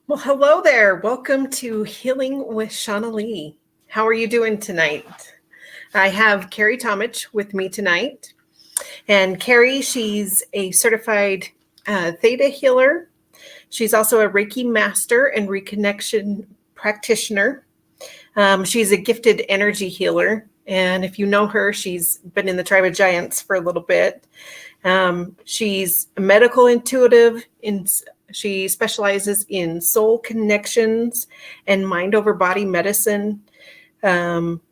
Well, hello there. Welcome to Healing with Shawnalee. How are you doing tonight? I have Carey Tomich with me tonight. And Carey, she's a certified Theta Healer. She's also a Reiki Master and Reconnection Practitioner. She's a gifted energy healer. And if you know her, she's been in the Tribe of Giants for a little bit. She's a medical intuitive. She specializes in soul connections and mind over body medicine.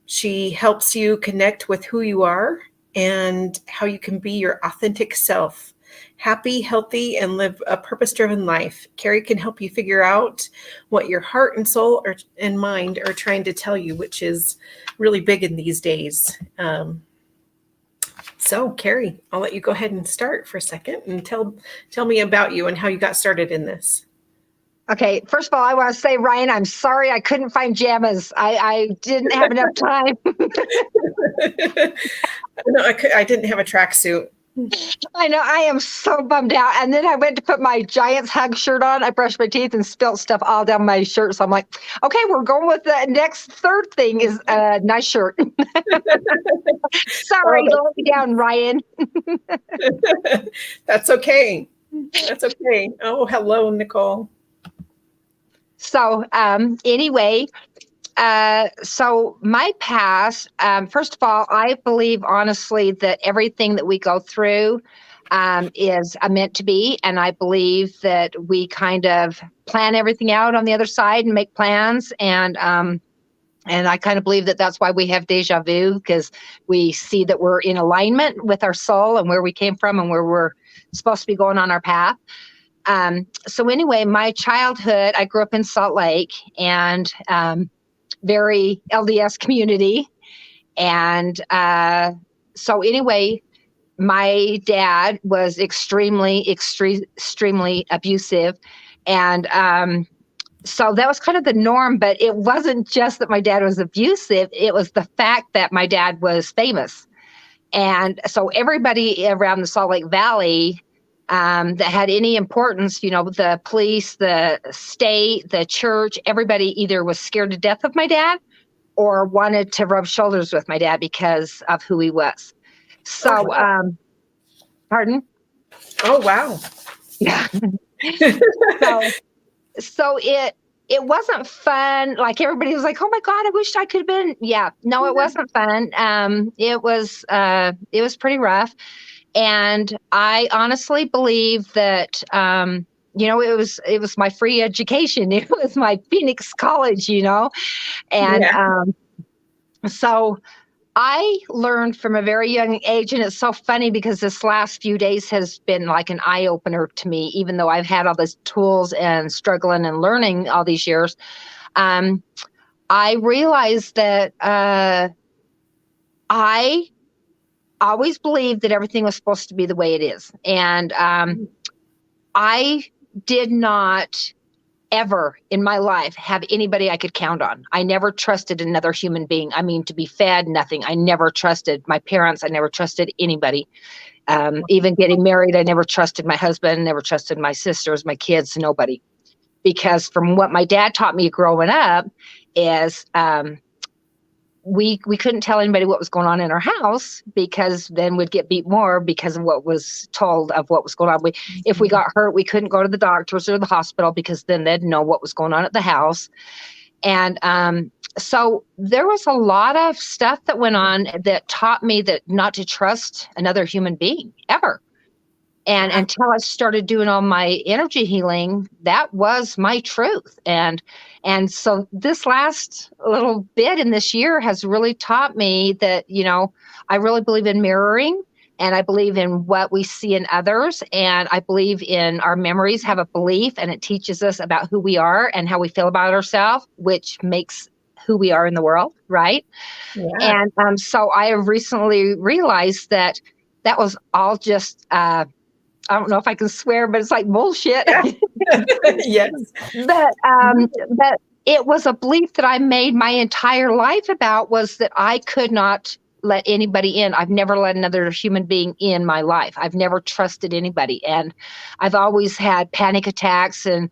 She helps you connect with who you are and how you can be your authentic self, happy, healthy, and live a purpose-driven life. Carey can help you figure out what your heart and soul and mind are trying to tell you, which is really big in these days. So, Carey, I'll let you go ahead and start for a second and tell me about you and how you got started in this. Okay, first of all, I want to say, Ryan, I'm sorry I couldn't find jammas. I didn't have enough time. No, I didn't have a tracksuit. I know, I am so bummed out. And then I went to put my Giants hug shirt on. I brushed my teeth and spilled stuff all down my shirt. So I'm like, okay, we're going with the next third thing is a nice shirt. Sorry, let me down, Ryan. That's okay. That's okay. Oh, hello, Nicole. So anyway, so my past, first of all, I believe honestly that everything that we go through is meant to be. And I believe that we kind of plan everything out on the other side and make plans. And I kind of believe that that's why we have deja vu, because we see that we're in alignment with our soul and where we came from and where we're supposed to be going on our path. So anyway, my childhood, I grew up in Salt Lake and very LDS community. And so anyway, my dad was extremely abusive. And so that was kind of the norm, but it wasn't just that my dad was abusive. It was the fact that my dad was famous. And so everybody around the Salt Lake Valley that had any importance, you know, the police, the state, the church, everybody either was scared to death of my dad or wanted to rub shoulders with my dad because of who he was. So, pardon? Oh, wow. Yeah. So it wasn't fun. Like everybody was like, oh my God, I wished I could have been. Yeah, no, it wasn't fun. It was pretty rough. And I honestly believe that, you know, it was my free education. It was my Phoenix College, you know, and so I learned from a very young age, and it's so funny because this last few days has been like an eye opener to me, even though I've had all these tools and struggling and learning all these years. I realized that I always believed that everything was supposed to be the way it is. And I did not ever in my life have anybody I could count on. I never trusted another human being. I mean, to be fed, nothing. I never trusted my parents. I never trusted anybody. Even getting married, I never trusted my husband, never trusted my sisters, my kids, nobody. Because from what my dad taught me growing up is we couldn't tell anybody what was going on in our house because then we'd get beat more because of what was told of what was going on. If we got hurt, we couldn't go to the doctors or the hospital because then they'd know what was going on at the house. And so there was a lot of stuff that went on that taught me that not to trust another human being ever. And until I started doing all my energy healing, that was my truth. And so this last little bit in this year has really taught me that, you know, I really believe in mirroring, and I believe in what we see in others. And I believe in our memories have a belief, and it teaches us about who we are and how we feel about ourselves, which makes who we are in the world, right? Yeah. And so I have recently realized that was all just I don't know if I can swear, but it's like bullshit. Yes. But it was a belief that I made my entire life about, was that I could not let anybody in. I've never let another human being in my life. I've never trusted anybody. And I've always had panic attacks and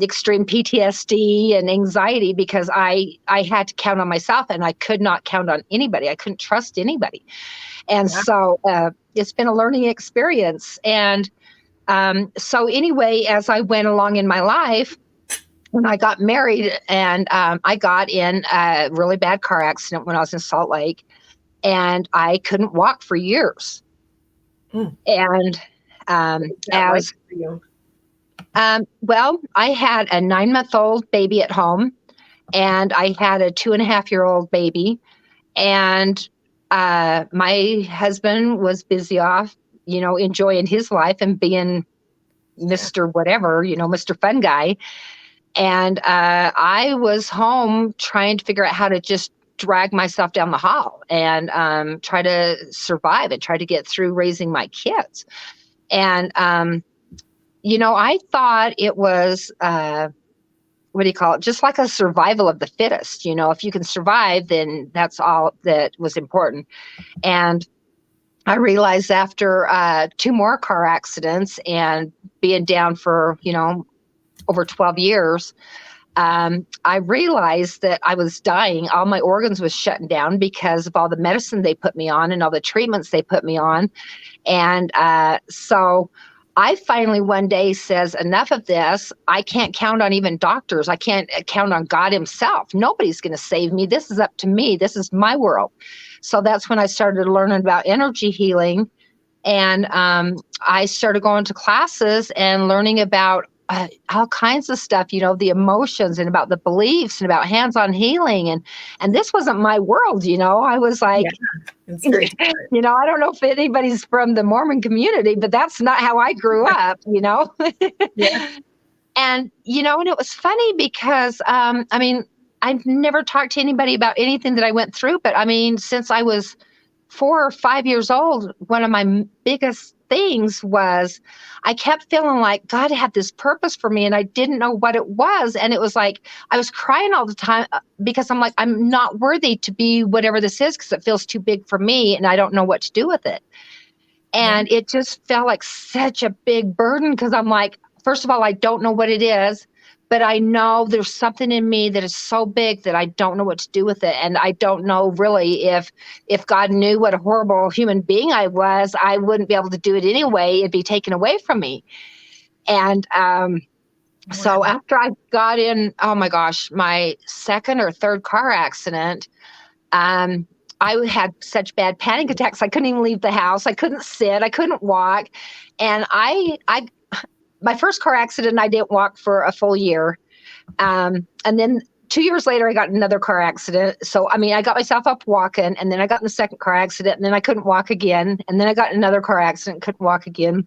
extreme PTSD and anxiety because I had to count on myself, and I could not count on anybody. I couldn't trust anybody. And so it's been a learning experience. And so anyway, as I went along in my life, when I got married, and I got in a really bad car accident when I was in Salt Lake, and I couldn't walk for years. And well, I had a 9-month-old baby at home, and I had a 2.5-year-old baby, and my husband was busy off, enjoying his life and being Mr. Whatever, Mr. Fun Guy. And I was home trying to figure out how to just drag myself down the hall and try to survive and try to get through raising my kids. And, I thought it was, just like a survival of the fittest. If you can survive, then that's all that was important. And I realized after 2 more car accidents and being down for, over 12 years, I realized that I was dying. All my organs was shutting down because of all the medicine they put me on and all the treatments they put me on. And so I finally one day says, enough of this. I can't count on even doctors. I can't count on God himself. Nobody's going to save me. This is up to me. This is my world. So that's when I started learning about energy healing. And I started going to classes and learning about all kinds of stuff, the emotions and about the beliefs and about hands-on healing. And this wasn't my world, I was like, I don't know if anybody's from the Mormon community, but that's not how I grew up, And, and it was funny because, I've never talked to anybody about anything that I went through, but since I was 4 or 5 years old, one of my biggest things was I kept feeling like God had this purpose for me and I didn't know what it was. And it was like I was crying all the time because I'm like, I'm not worthy to be whatever this is because it feels too big for me and I don't know what to do with it. And it just felt like such a big burden because I'm like, first of all, I don't know what it is. But I know there's something in me that is so big that I don't know what to do with it. And I don't know really if God knew what a horrible human being I was, I wouldn't be able to do it anyway. It'd be taken away from me. And so after I got in, oh my gosh, my 2nd or 3rd car accident, I had such bad panic attacks. I couldn't even leave the house. I couldn't sit. I couldn't walk. And my first car accident, I didn't walk for a full year. And then 2 years later, I got another car accident. So, I got myself up walking, and then I got in the 2nd car accident, and then I couldn't walk again. And then I got in another car accident, couldn't walk again.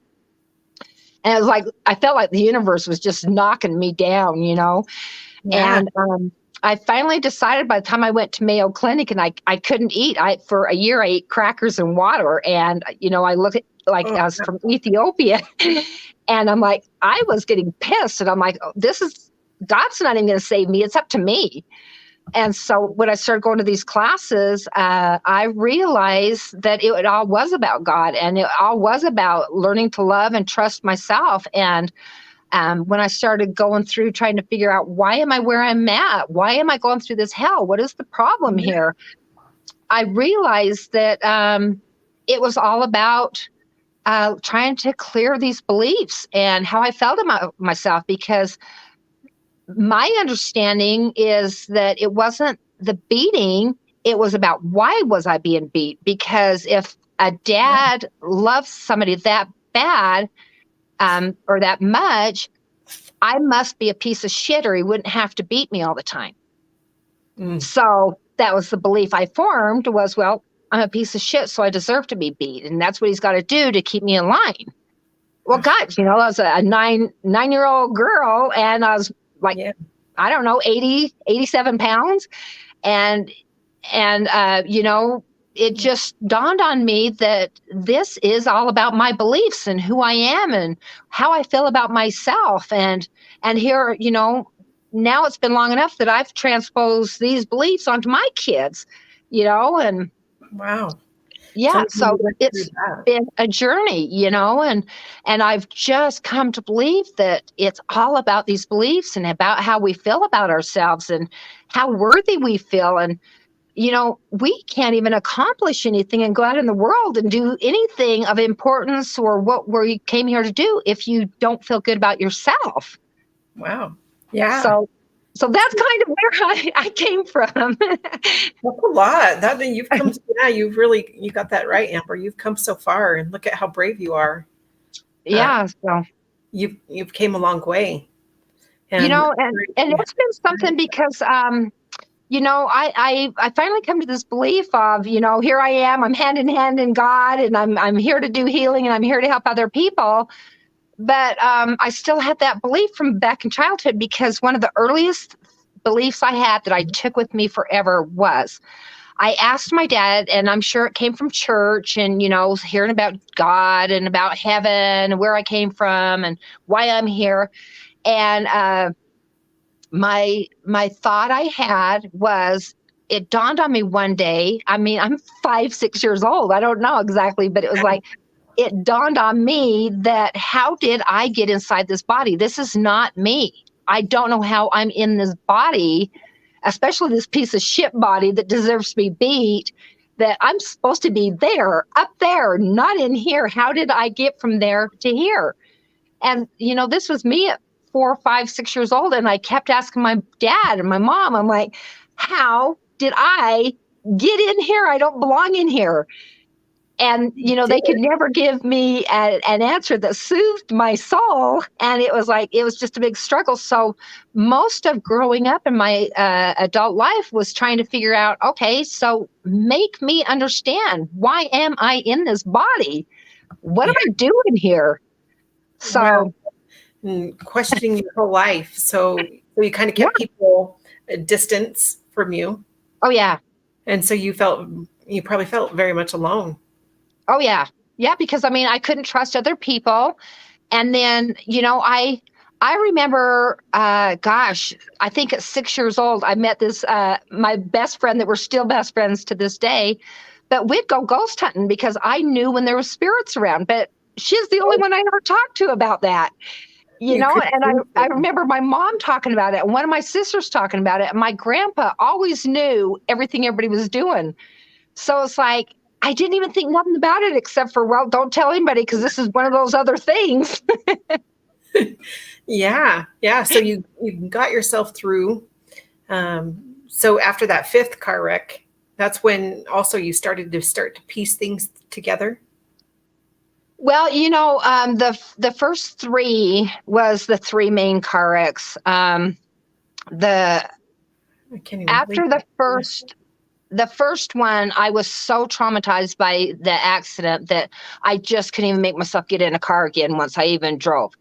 And it was like, I felt like the universe was just knocking me down, Yeah. And I finally decided by the time I went to Mayo Clinic and I couldn't eat. For a year, I ate crackers and water. And, I looked at, like I was from Ethiopia. And I'm like, I was getting pissed. And I'm like, God's not even going to save me. It's up to me. And so when I started going to these classes, I realized that it all was about God. And it all was about learning to love and trust myself. And when I started going through trying to figure out, why am I where I'm at? Why am I going through this hell? What is the problem here? I realized that it was all about trying to clear these beliefs and how I felt about myself, because my understanding is that it wasn't the beating, it was about why was I being beat? Because if a dad loves somebody that bad or that much, I must be a piece of shit or he wouldn't have to beat me all the time. So that was the belief I formed was, well, I'm a piece of shit, so I deserve to be beat. And that's what he's got to do to keep me in line. Well, God, I was a nine-year-old girl, and I was like, I don't know, 87 pounds. And it just dawned on me that this is all about my beliefs and who I am and how I feel about myself. And here, now it's been long enough that I've transposed these beliefs onto my kids, and Wow. Yeah. Tell me how So you went through it's that. been a journey, and I've just come to believe that it's all about these beliefs and about how we feel about ourselves and how worthy we feel. And, we can't even accomplish anything and go out in the world and do anything of importance or what we came here to do if you don't feel good about yourself. Wow. Yeah. So that's kind of where I came from. That's a lot. That you've come, you got that right, Amber. You've come so far, and look at how brave you are. Yeah. So, You've came a long way. And and it's been something because, I finally come to this belief of, here I am, I'm hand in hand in God, and I'm here to do healing, and I'm here to help other people. But I still had that belief from back in childhood, because one of the earliest beliefs I had that I took with me forever was, I asked my dad, and I'm sure it came from church and, hearing about God and about heaven and where I came from and why I'm here. And my thought I had was, it dawned on me one day. I mean, I'm 5-6 years old. I don't know exactly, but it was like, it dawned on me that, how did I get inside this body? This is not me. I don't know how I'm in this body, especially this piece of shit body that deserves to be beat, that I'm supposed to be there, up there, not in here. How did I get from there to here? And, this was me at 4, 5, 6 years old. And I kept asking my dad and my mom, I'm like, how did I get in here? I don't belong in here. And, they could never give me an answer that soothed my soul. And it was just a big struggle. So most of growing up in my adult life was trying to figure out, okay, so make me understand, why am I in this body? What am I doing here? So, wow. And questioning your whole life. So you kind of kept people a distance from you. Oh, yeah. And so you probably felt very much alone. Oh, yeah. Yeah, because I couldn't trust other people. And then, I remember, gosh, I think at 6 years old, I met this, my best friend that we're still best friends to this day. But we'd go ghost hunting because I knew when there was spirits around. But she's the only one I ever talked to about that. And I remember my mom talking about it, and one of my sisters talking about it. And my grandpa always knew everything everybody was doing. So it's like, I didn't even think nothing about it except for, well, don't tell anybody because this is one of those other things. Yeah. Yeah. So you got yourself through. So after that 5th car wreck, that's when also you started to piece things together. Well, the first 3 was the 3 main car wrecks. After the first one, I was so traumatized by the accident that I just couldn't even make myself get in a car again once I even drove.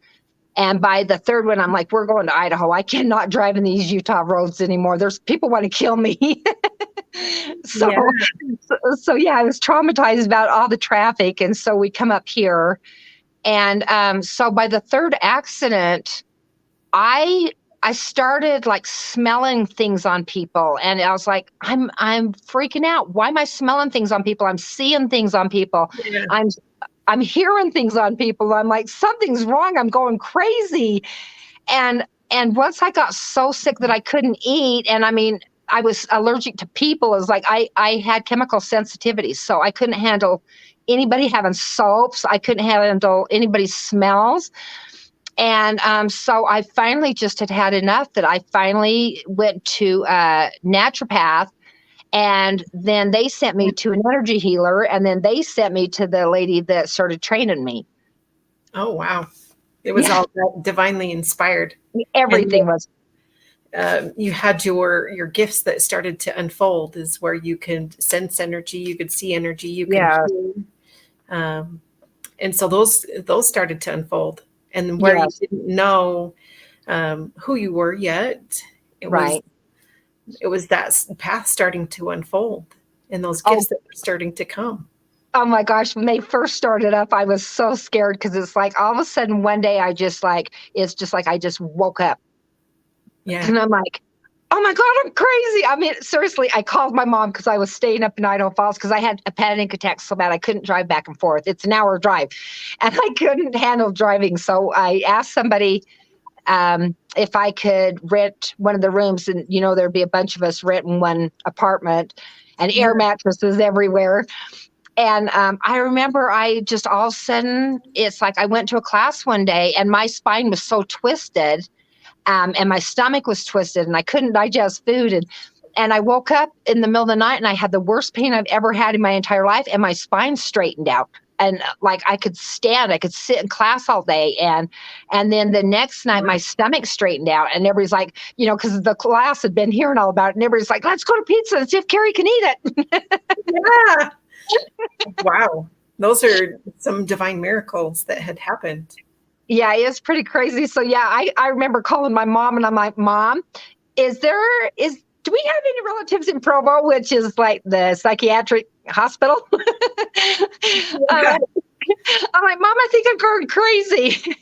And by the 3rd one, I'm like, we're going to Idaho. I cannot drive in these Utah roads anymore. There's people want to kill me. So I was traumatized about all the traffic. And so we come up here. And so by the 3rd accident, I started like smelling things on people. And I was like, I'm freaking out. Why am I smelling things on people? I'm seeing things on people. Yeah. I'm hearing things on people. I'm like, something's wrong. I'm going crazy. And once I got so sick that I couldn't eat, and I was allergic to people. It was like I had chemical sensitivities, so I couldn't handle anybody having soaps. I couldn't handle anybody's smells. And so I finally just had enough that I finally went to a naturopath. And then they sent me to an energy healer, and then they sent me to the lady that started training me. Oh, wow. It was all divinely inspired. Everything was. You had your gifts that started to unfold, is where you could sense energy, you could see energy, you could hear. And so those started to unfold. And where you didn't know who you were yet, it was that path starting to unfold, and those gifts that were starting to come. Oh my gosh, when they first started up, I was so scared because it's like all of a sudden one day it's just like I just woke up. Yeah. And I'm like, oh my God, I'm crazy. I mean, seriously, I called my mom because I was staying up in Idaho Falls because I had a panic attack so bad I couldn't drive back and forth. It's an hour drive and I couldn't handle driving. So I asked somebody if I could rent one of the rooms, and, you know, there'd be a bunch of us renting one apartment and air mattresses everywhere. And I remember I just all of a sudden, it's like I went to a class one day and my spine was so twisted. And my stomach was twisted and I couldn't digest food. And I woke up in the middle of the night and I had the worst pain I've ever had in my entire life. And my spine straightened out. And like I could sit in class all day. And then the next night, my stomach straightened out. And everybody's like, you know, because the class had been hearing all about it. And everybody's like, let's go to pizza and see if Carey can eat it. Yeah. Wow. Those are some divine miracles that had happened. Yeah, it's pretty crazy. So yeah, I remember calling my mom and I'm like, Mom, do we have any relatives in Provo, which is like the psychiatric hospital? I'm like, Mom, I think I'm going crazy.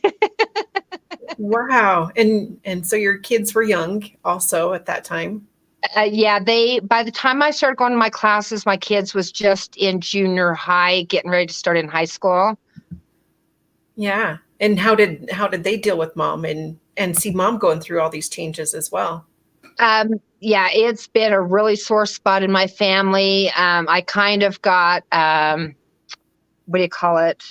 Wow. And so your kids were young also at that time. Yeah, by the time I started going to my classes, my kids was just in junior high, getting ready to start in high school. Yeah. And how did they deal with mom and see mom going through all these changes as well? Yeah, it's been a really sore spot in my family. I kind of got, what do you call it?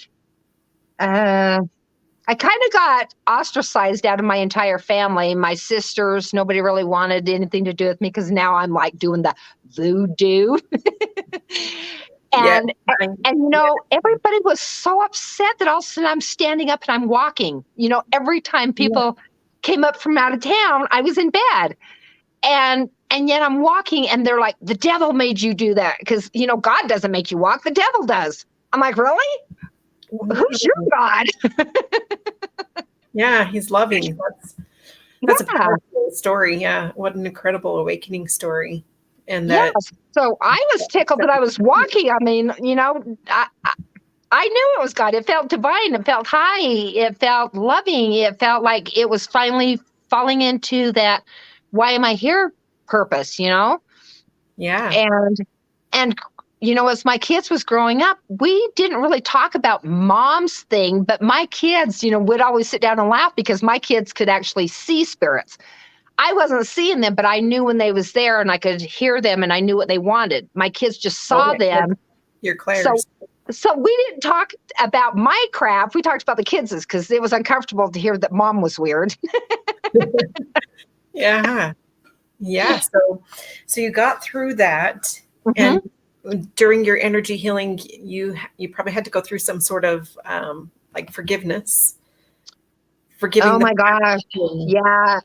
I kind of got ostracized out of my entire family. My sisters, nobody really wanted anything to do with me because now I'm like doing the voodoo. And you know, everybody was so upset that all of a sudden I'm standing up and I'm walking. You know, every time people came up from out of town, I was in bed. And yet I'm walking and they're like, the devil made you do that. Because, you know, God doesn't make you walk. The devil does. I'm like, really? Who's your God? Yeah, he's loving. That's a powerful story. Yeah. What an incredible awakening story. And that. Yes. So I was tickled that I was walking. I mean, you know, I knew it was God. It felt divine. It felt high. It felt loving. It felt like it was finally falling into that, why am I here purpose, you know? Yeah. And you know, as my kids was growing up, we didn't really talk about mom's thing, but my kids, you know, would always sit down and laugh because my kids could actually see spirits. I wasn't seeing them, but I knew when they was there and I could hear them and I knew what they wanted. My kids just saw them. Your clairs. So we didn't talk about my crap. We talked about the kids' because it was uncomfortable to hear that mom was weird. Yeah. Yeah. So you got through that. Mm-hmm. And during your energy healing, you probably had to go through some sort of like forgiveness. Forgiving. Oh my gosh. Yeah.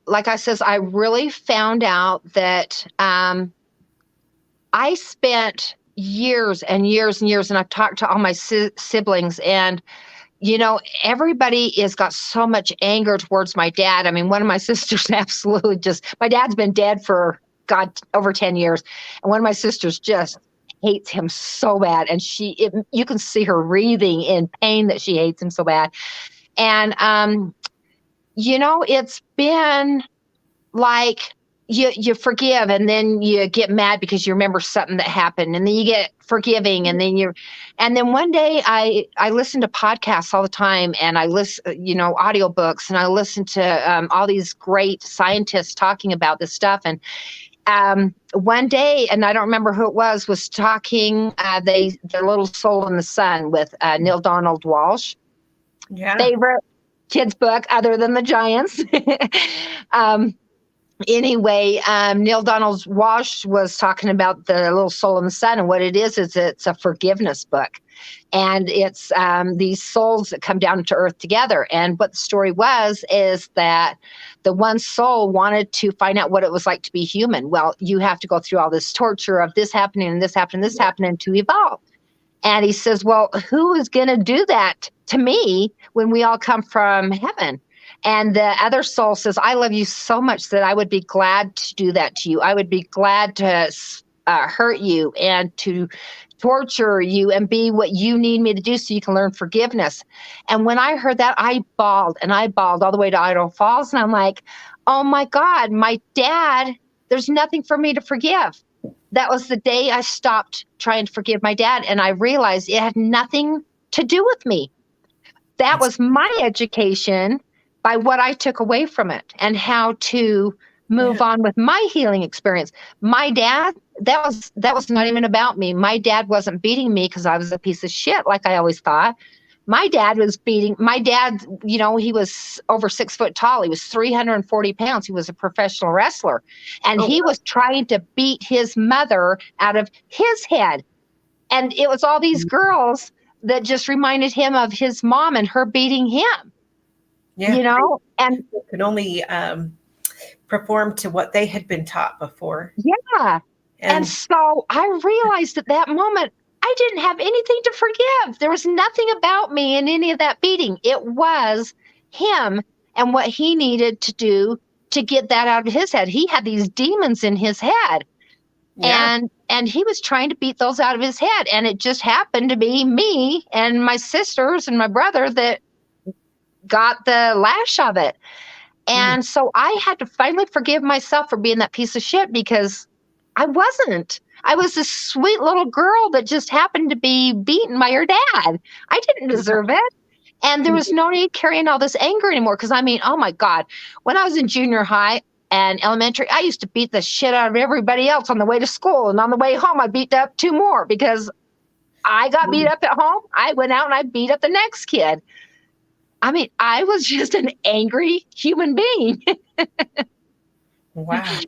Like I says, I really found out that I spent years and years and years, and I've talked to all my siblings, and you know, everybody has got so much anger towards my dad. I mean, one of my sisters absolutely my dad's been dead for, God, over 10 years. And one of my sisters just hates him so bad. And you can see her wreathing in pain that she hates him so bad. And, you know, it's been like, you forgive and then you get mad because you remember something that happened, and then you get forgiving, and then one day I listen to podcasts all the time, and I listen, you know, audiobooks, and I listen to all these great scientists talking about this stuff. And one day, and I don't remember who it was talking, their little soul in the sun with Neil Donald Walsh. Yeah. Favorite kids book other than the Giants. Anyway, Neil Donald Walsh was talking about the little soul in the sun, and what it is it's a forgiveness book, and it's these souls that come down to earth together. And what the story is that the one soul wanted to find out what it was like to be human. Well, you have to go through all this torture of this happening and this happening, this happening to evolve. And he says, well, who is going to do that to me when we all come from heaven? And the other soul says, I love you so much that I would be glad to do that to you. I would be glad to hurt you and to torture you and be what you need me to do so you can learn forgiveness. And when I heard that, I bawled all the way to Idaho Falls. And I'm like, oh my God, my dad, there's nothing for me to forgive. That was the day I stopped trying to forgive my dad. And I realized it had nothing to do with me. That was my education by what I took away from it and how to move on with my healing experience. My dad, that was not even about me. My dad wasn't beating me because I was a piece of shit like I always thought. My dad, he was over 6 foot tall. He was 340 pounds. He was a professional wrestler. And he was trying to beat his mother out of his head. And it was all these girls that just reminded him of his mom and her beating him. Yeah. And could only perform to what they had been taught before. Yeah. And so I realized at that moment, I didn't have anything to forgive. There was nothing about me in any of that beating. It was him and what he needed to do to get that out of his head. He had these demons in his head. Yeah. And he was trying to beat those out of his head. And it just happened to be me and my sisters and my brother that got the lash of it. And so I had to finally forgive myself for being that piece of shit because I wasn't. I was this sweet little girl that just happened to be beaten by her dad. I didn't deserve it. And there was no need carrying all this anger anymore. Because, I mean, oh, my God. When I was in junior high and elementary, I used to beat the shit out of everybody else on the way to school. And on the way home, I beat up 2 more because I got beat up at home. I went out and I beat up the next kid. I mean, I was just an angry human being. Wow.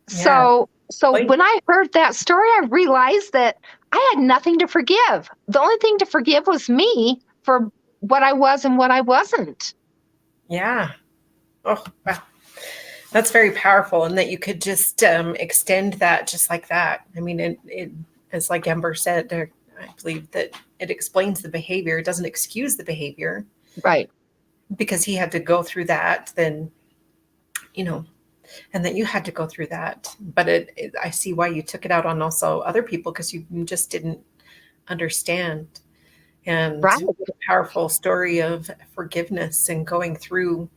So when I heard that story, I realized that I had nothing to forgive. The only thing to forgive was me for what I was and what I wasn't. Yeah. Oh, wow. That's very powerful. And that you could just extend that just like that. I mean, it as like Ember said, I believe that it explains the behavior. It doesn't excuse the behavior. Right. Because he had to go through that, then, and that you had to go through that. But I see why you took it out on also other people because you just didn't understand. And the powerful story of forgiveness and going through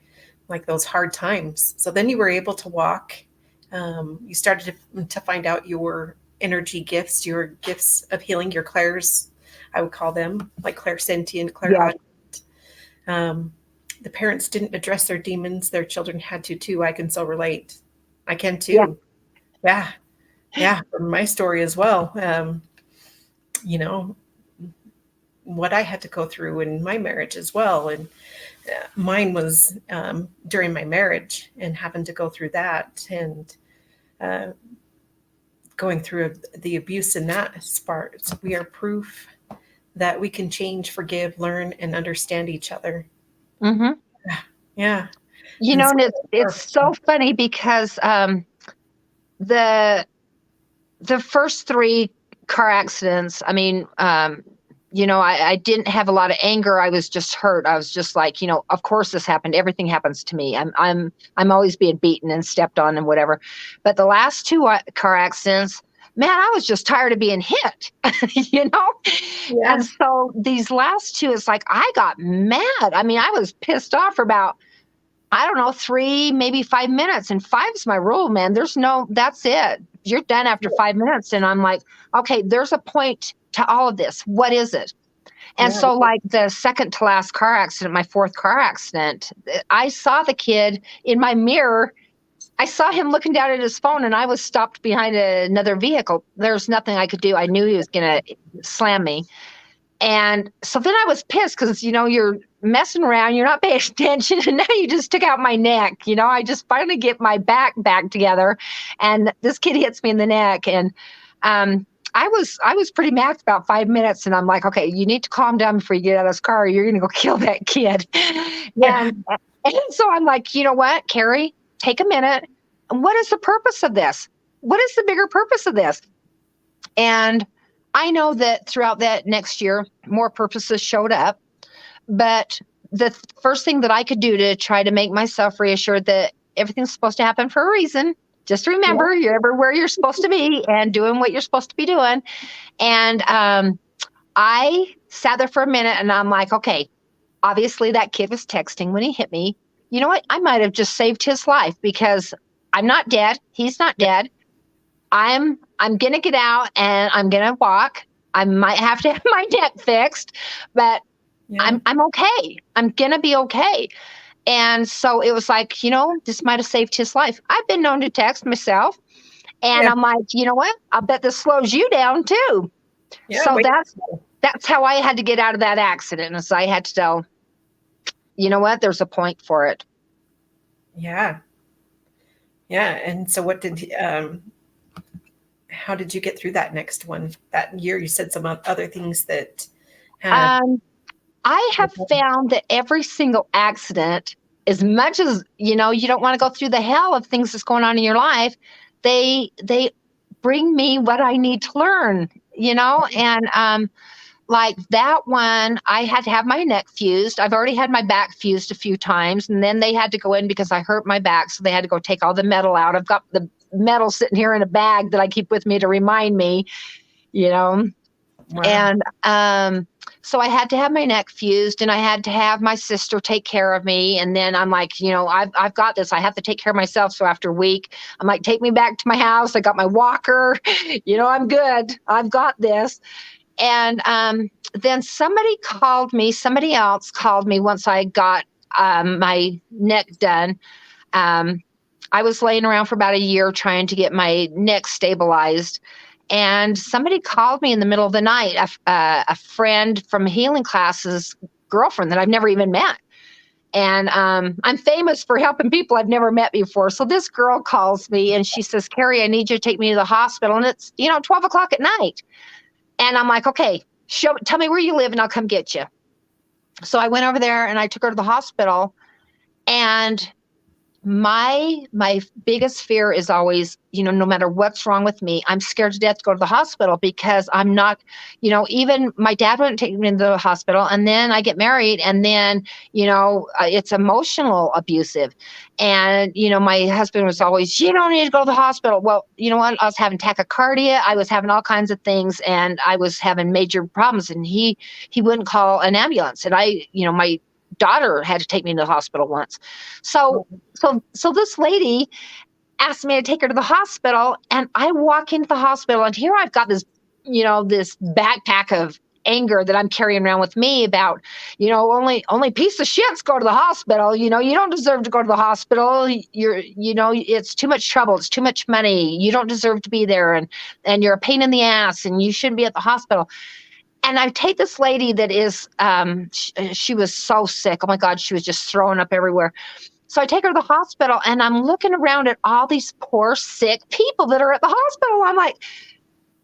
like those hard times. So then you were able to walk. You started to find out your energy gifts, your gifts of healing, your clairs, I would call them, like clairsentient, clairaudient. The parents didn't address their demons. Their children had to too. I can so relate. I can too. Yeah. From my story as well. What I had to go through in my marriage as well. And mine was during my marriage and having to go through that and going through the abuse in that part. So we are proof that we can change, forgive, learn, and understand each other. Mm-hmm. Yeah. And it's so funny because the first 3 car accidents, I mean, I didn't have a lot of anger. I was just hurt. I was just like, of course this happened. Everything happens to me. I'm always being beaten and stepped on and whatever. But the last 2 car accidents, man, I was just tired of being hit, Yeah. And so these last 2, it's like, I got mad. I mean, I was pissed off for about, 3, maybe 5 minutes. And 5 is my rule, man. That's it. You're done after 5 minutes. And I'm like, okay, there's a point to all of this. What is it? And so like the second to last car accident, my 4th car accident, I saw the kid in my mirror. I saw him looking down at his phone and I was stopped behind another vehicle. There's nothing I could do. I knew he was going to slam me. And so then I was pissed because, you're messing around, you're not paying attention. And now you just took out my neck. I just finally get my back together and this kid hits me in the neck. And I was pretty mad for about 5 minutes. And I'm like, okay, you need to calm down before you get out of this car. Or you're going to go kill that kid. Yeah. And so I'm like, you know what, Carey? Take a minute. What is the purpose of this? What is the bigger purpose of this? And I know that throughout that next year, more purposes showed up. But the first thing that I could do to try to make myself reassured that everything's supposed to happen for a reason Just remember, you're everywhere you're supposed to be and doing what you're supposed to be doing. And I sat there for a minute and I'm like, okay, obviously that kid was texting when he hit me. You know what? I might have just saved his life because I'm not dead. He's not dead. I'm going to get out and I'm going to walk. I might have to have my neck fixed, but I'm okay. I'm going to be okay. And so it was like, this might have saved his life. I've been known to text myself. And I'm like, you know what? I bet this slows you down too. Yeah, so that's how I had to get out of that accident. And so I had to tell, you know what? There's a point for it. Yeah. Yeah. And so how did you get through that next one? That year, you said some other things that I have found that every single accident, as much as, you don't want to go through the hell of things that's going on in your life, they bring me what I need to learn, and like that one, I had to have my neck fused. I've already had my back fused a few times, and then they had to go in because I hurt my back. So they had to go take all the metal out. I've got the metal sitting here in a bag that I keep with me to remind me, Wow. And so I had to have my neck fused, and I had to have my sister take care of me. And then I'm like, I've got this. I have to take care of myself. So after a week, I'm like, take me back to my house. I got my walker. I'm good. I've got this. And then somebody else called me once I got my neck done. I was laying around for about a year trying to get my neck stabilized. And somebody called me in the middle of the night, a friend from healing classes, girlfriend that I've never even met. And I'm famous for helping people I've never met before. So this girl calls me and she says, Carey, I need you to take me to the hospital. And it's, 12 o'clock at night. And I'm like, okay, tell me where you live and I'll come get you. So I went over there and I took her to the hospital. And my biggest fear is always, no matter what's wrong with me, I'm scared to death to go to the hospital because I'm not, even my dad wouldn't take me to the hospital. And then I get married and then, it's emotional abusive. And, my husband was always, you don't need to go to the hospital. Well, you know what? I was having tachycardia. I was having all kinds of things and I was having major problems and he wouldn't call an ambulance. And my daughter had to take me to the hospital once. So this lady asked me to take her to the hospital, and I walk into the hospital, and here I've got this, this backpack of anger that I'm carrying around with me about, only piece of shits go to the hospital. You don't deserve to go to the hospital. It's too much trouble. It's too much money. You don't deserve to be there. And you're a pain in the ass and you shouldn't be at the hospital. And I take this lady that is, she was so sick. Oh my God, she was just throwing up everywhere. So I take her to the hospital and I'm looking around at all these poor, sick people that are at the hospital. I'm like,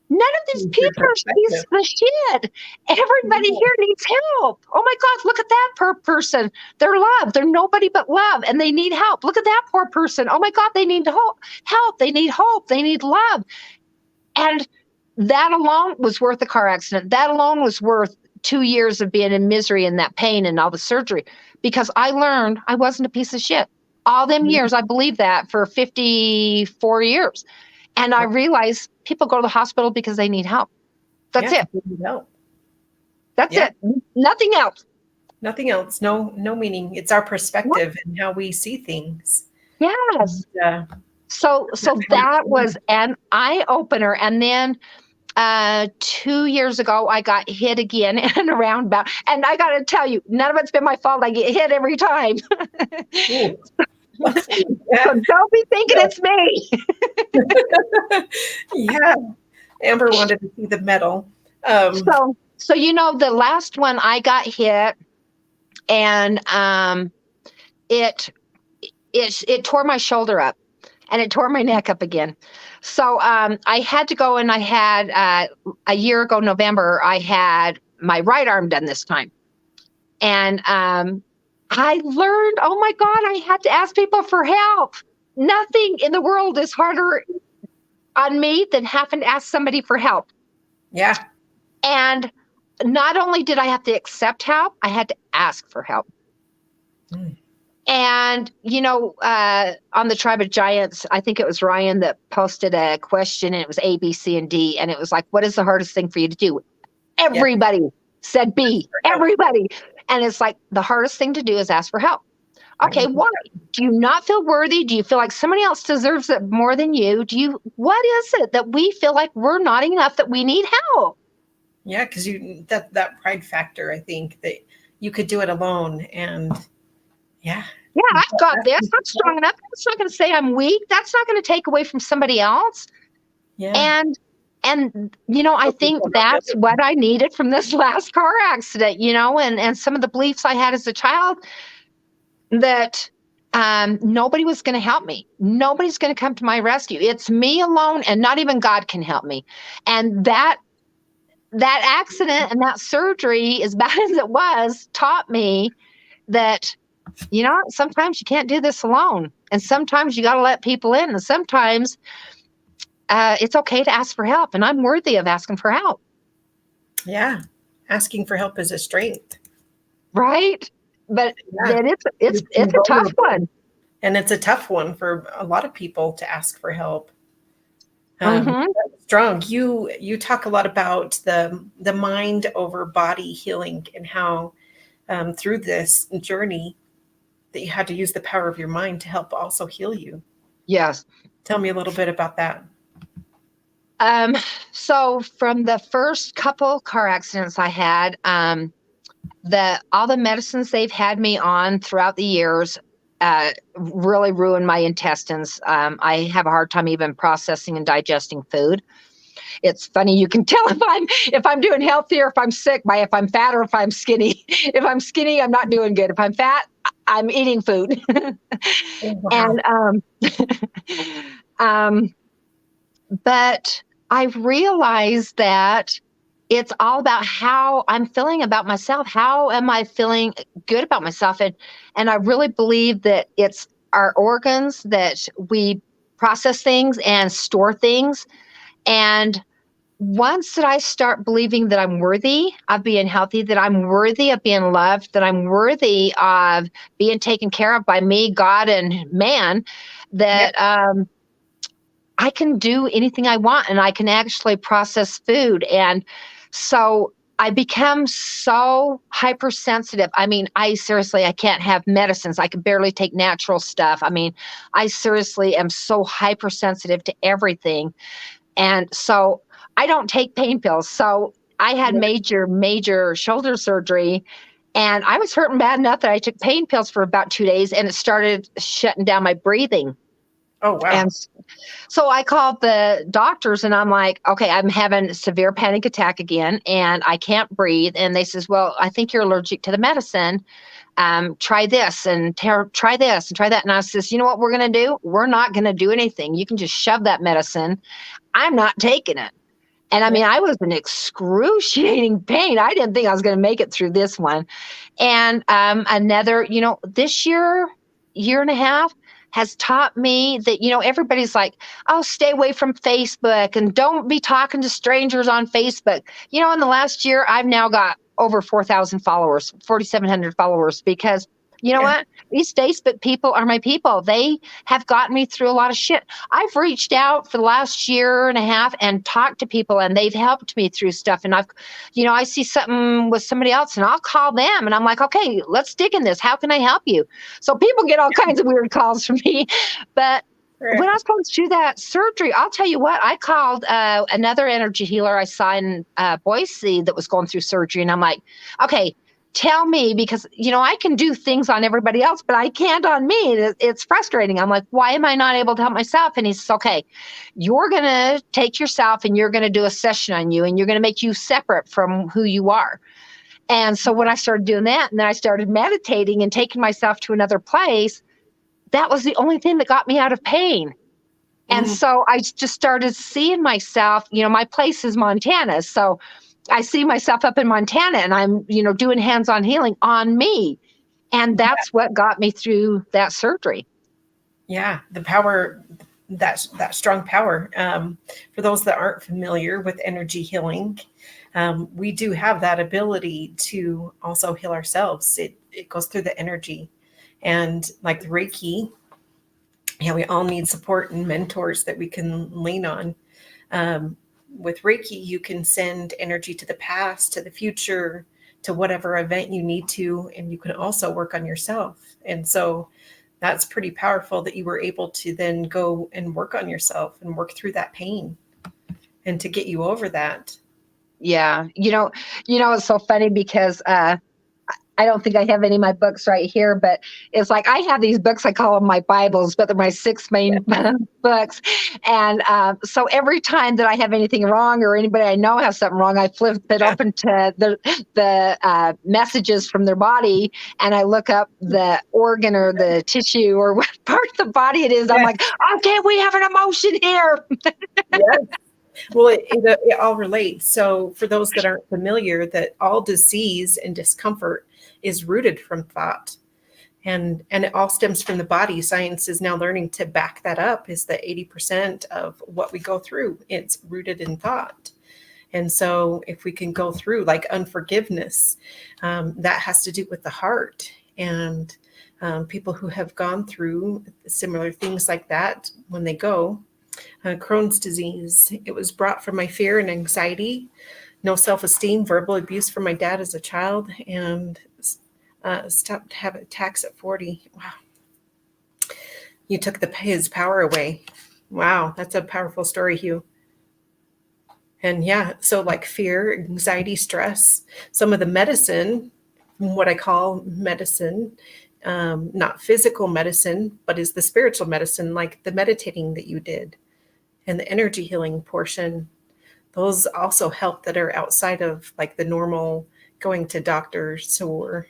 none of these people are pieces of shit. Everybody here needs help. Oh my God, look at that poor person. They're loved. They're nobody but love and they need help. Look at that poor person. Oh my God, they need help. They need hope. They need love. And that alone was worth the car accident. That alone was worth 2 years of being in misery and that pain and all the surgery, because I learned I wasn't a piece of shit. All them years, I believed that for 54 years. And I realized people go to the hospital because they need help. That's it. That's it. Nothing else. Nothing else. No meaning. It's our perspective and how we see things. Yes. So that was an eye opener. And then 2 years ago, I got hit again in a roundabout. And I got to tell you, none of it's been my fault. I get hit every time. So don't be thinking it's me. Yeah. Amber wanted to see the medal. So the last one I got hit and it tore my shoulder up. And it tore my neck up again. So I had to go and I had, a year ago, November, I had my right arm done this time. And I learned, oh my God, I had to ask people for help. Nothing in the world is harder on me than having to ask somebody for help. Yeah. And not only did I have to accept help, I had to ask for help. And And, on the Tribe of Giants, I think it was Ryan that posted a question, and it was A, B, C, and D. And it was like, what is the hardest thing for you to do? Everybody said B, everybody. And it's like, the hardest thing to do is ask for help. Okay, why? Do you not feel worthy? Do you feel like somebody else deserves it more than you? What is it that we feel like we're not enough, that we need help? Yeah, because that pride factor, I think that you could do it alone. And yeah, I've got this. I'm strong enough. That's not going to say I'm weak. That's not going to take away from somebody else. Yeah. And I think that's what I needed from this last car accident, and some of the beliefs I had as a child, that nobody was going to help me. Nobody's going to come to my rescue. It's me alone, and not even God can help me. And that accident and that surgery, as bad as it was, taught me that, sometimes you can't do this alone. And sometimes you got to let people in. And sometimes it's okay to ask for help. And I'm worthy of asking for help. Yeah. Asking for help is a strength. Right. But it's a tough one. And it's a tough one for a lot of people to ask for help. Strong. You talk a lot about the mind over body healing, and how through this journey that you had to use the power of your mind to help also heal you. Yes. Tell me a little bit about that. So from the first couple car accidents I had, all the medicines they've had me on throughout the years really ruined my intestines. I have a hard time even processing and digesting food. It's funny, you can tell if I'm doing healthy or if I'm sick by if I'm fat or if I'm skinny. If I'm skinny, I'm not doing good. If I'm fat, I'm eating food. Wow. And but I've realized that it's all about how I'm feeling about myself. How am I feeling good about myself? And I really believe that it's our organs that we process things and store things. And once that I start believing that I'm worthy of being healthy, that I'm worthy of being loved, that I'm worthy of being taken care of by me, God, and man, that I can do anything I want, and I can actually process food. And so I become so hypersensitive. I mean, I can't have medicines. I can barely take natural stuff. I mean, I seriously am so hypersensitive to everything. And so I don't take pain pills. So I had major shoulder surgery, and I was hurting bad enough that I took pain pills for about 2 days, and it started shutting down my breathing. Oh, wow. And so I called the doctors, and I'm like, okay, I'm having a severe panic attack again, and I can't breathe. And they says, well, I think you're allergic to the medicine. Try this and try this and try that. And I says, you know what we're going to do? We're not going to do anything. You can just shove that medicine. I'm not taking it. And I mean, I was in excruciating pain. I didn't think I was going to make it through this one. And another, this year and a half, has taught me that, everybody's like, oh, stay away from Facebook and don't be talking to strangers on Facebook. In the last year, I've now got over 4,000 followers, 4,700 followers, because you know what? These Facebook people are my people. They have gotten me through a lot of shit. I've reached out for the last year and a half and talked to people, and they've helped me through stuff. And I see something with somebody else, and I'll call them, and I'm like, okay, let's dig in this. How can I help you? So people get all kinds of weird calls from me. But when I was going through that surgery, I'll tell you what, I called another energy healer I saw in Boise that was going through surgery. And I'm like, okay, tell me, because, I can do things on everybody else, but I can't on me. It's frustrating. I'm like, why am I not able to help myself? And he says, okay, you're going to take yourself and you're going to do a session on you, and you're going to make you separate from who you are. And so when I started doing that, and then I started meditating and taking myself to another place, that was the only thing that got me out of pain. And so I just started seeing myself, my place is Montana. So I see myself up in Montana, and I'm, doing hands-on healing on me. And that's what got me through that surgery. Yeah. The power, that strong power. For those that aren't familiar with energy healing, we do have that ability to also heal ourselves. It goes through the energy. And like the Reiki, yeah, we all need support and mentors that we can lean on. With Reiki, you can send energy to the past, to the future, to whatever event you need to, and you can also work on yourself. And so that's pretty powerful that you were able to then go and work on yourself and work through that pain and to get you over that. Yeah. It's so funny because I don't think I have any of my books right here, but it's like I have these books, I call them my Bibles, but they're my 6 main books. And so every time that I have anything wrong or anybody I know has something wrong, I flip it open to the messages from their body, and I look up the organ or the tissue or what part of the body it is. I'm like, okay, we have an emotion here. Yes. Well, it all relates. So for those that aren't familiar, that all disease and discomfort is rooted from thought. And it all stems from the body. Science is now learning to back that up, is that 80% of what we go through, it's rooted in thought. And so if we can go through like unforgiveness, that has to do with the heart. And people who have gone through similar things like that, when they go, Crohn's disease, it was brought from my fear and anxiety, no self-esteem, verbal abuse from my dad as a child, and stopped having attacks at 40. Wow. You took his power away. Wow. That's a powerful story, Hugh. And yeah, so like fear, anxiety, stress, some of the medicine, what I call medicine, not physical medicine, but is the spiritual medicine, like the meditating that you did and the energy healing portion. Those also help that are outside of like the normal going to doctors or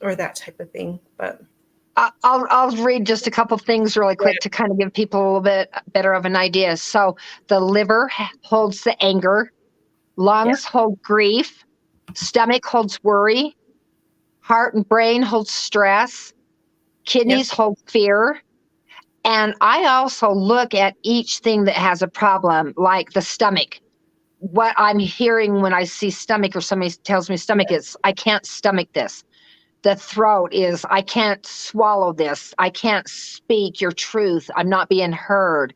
that type of thing. But I'll read just a couple things really quick to kind of give people a little bit better of an idea. So the liver holds the anger, lungs hold grief, stomach holds worry, heart and brain holds stress, kidneys hold fear. And I also look at each thing that has a problem, like the stomach. What I'm hearing when I see stomach or somebody tells me stomach is, I can't stomach this. The throat is, I can't swallow this. I can't speak your truth. I'm not being heard.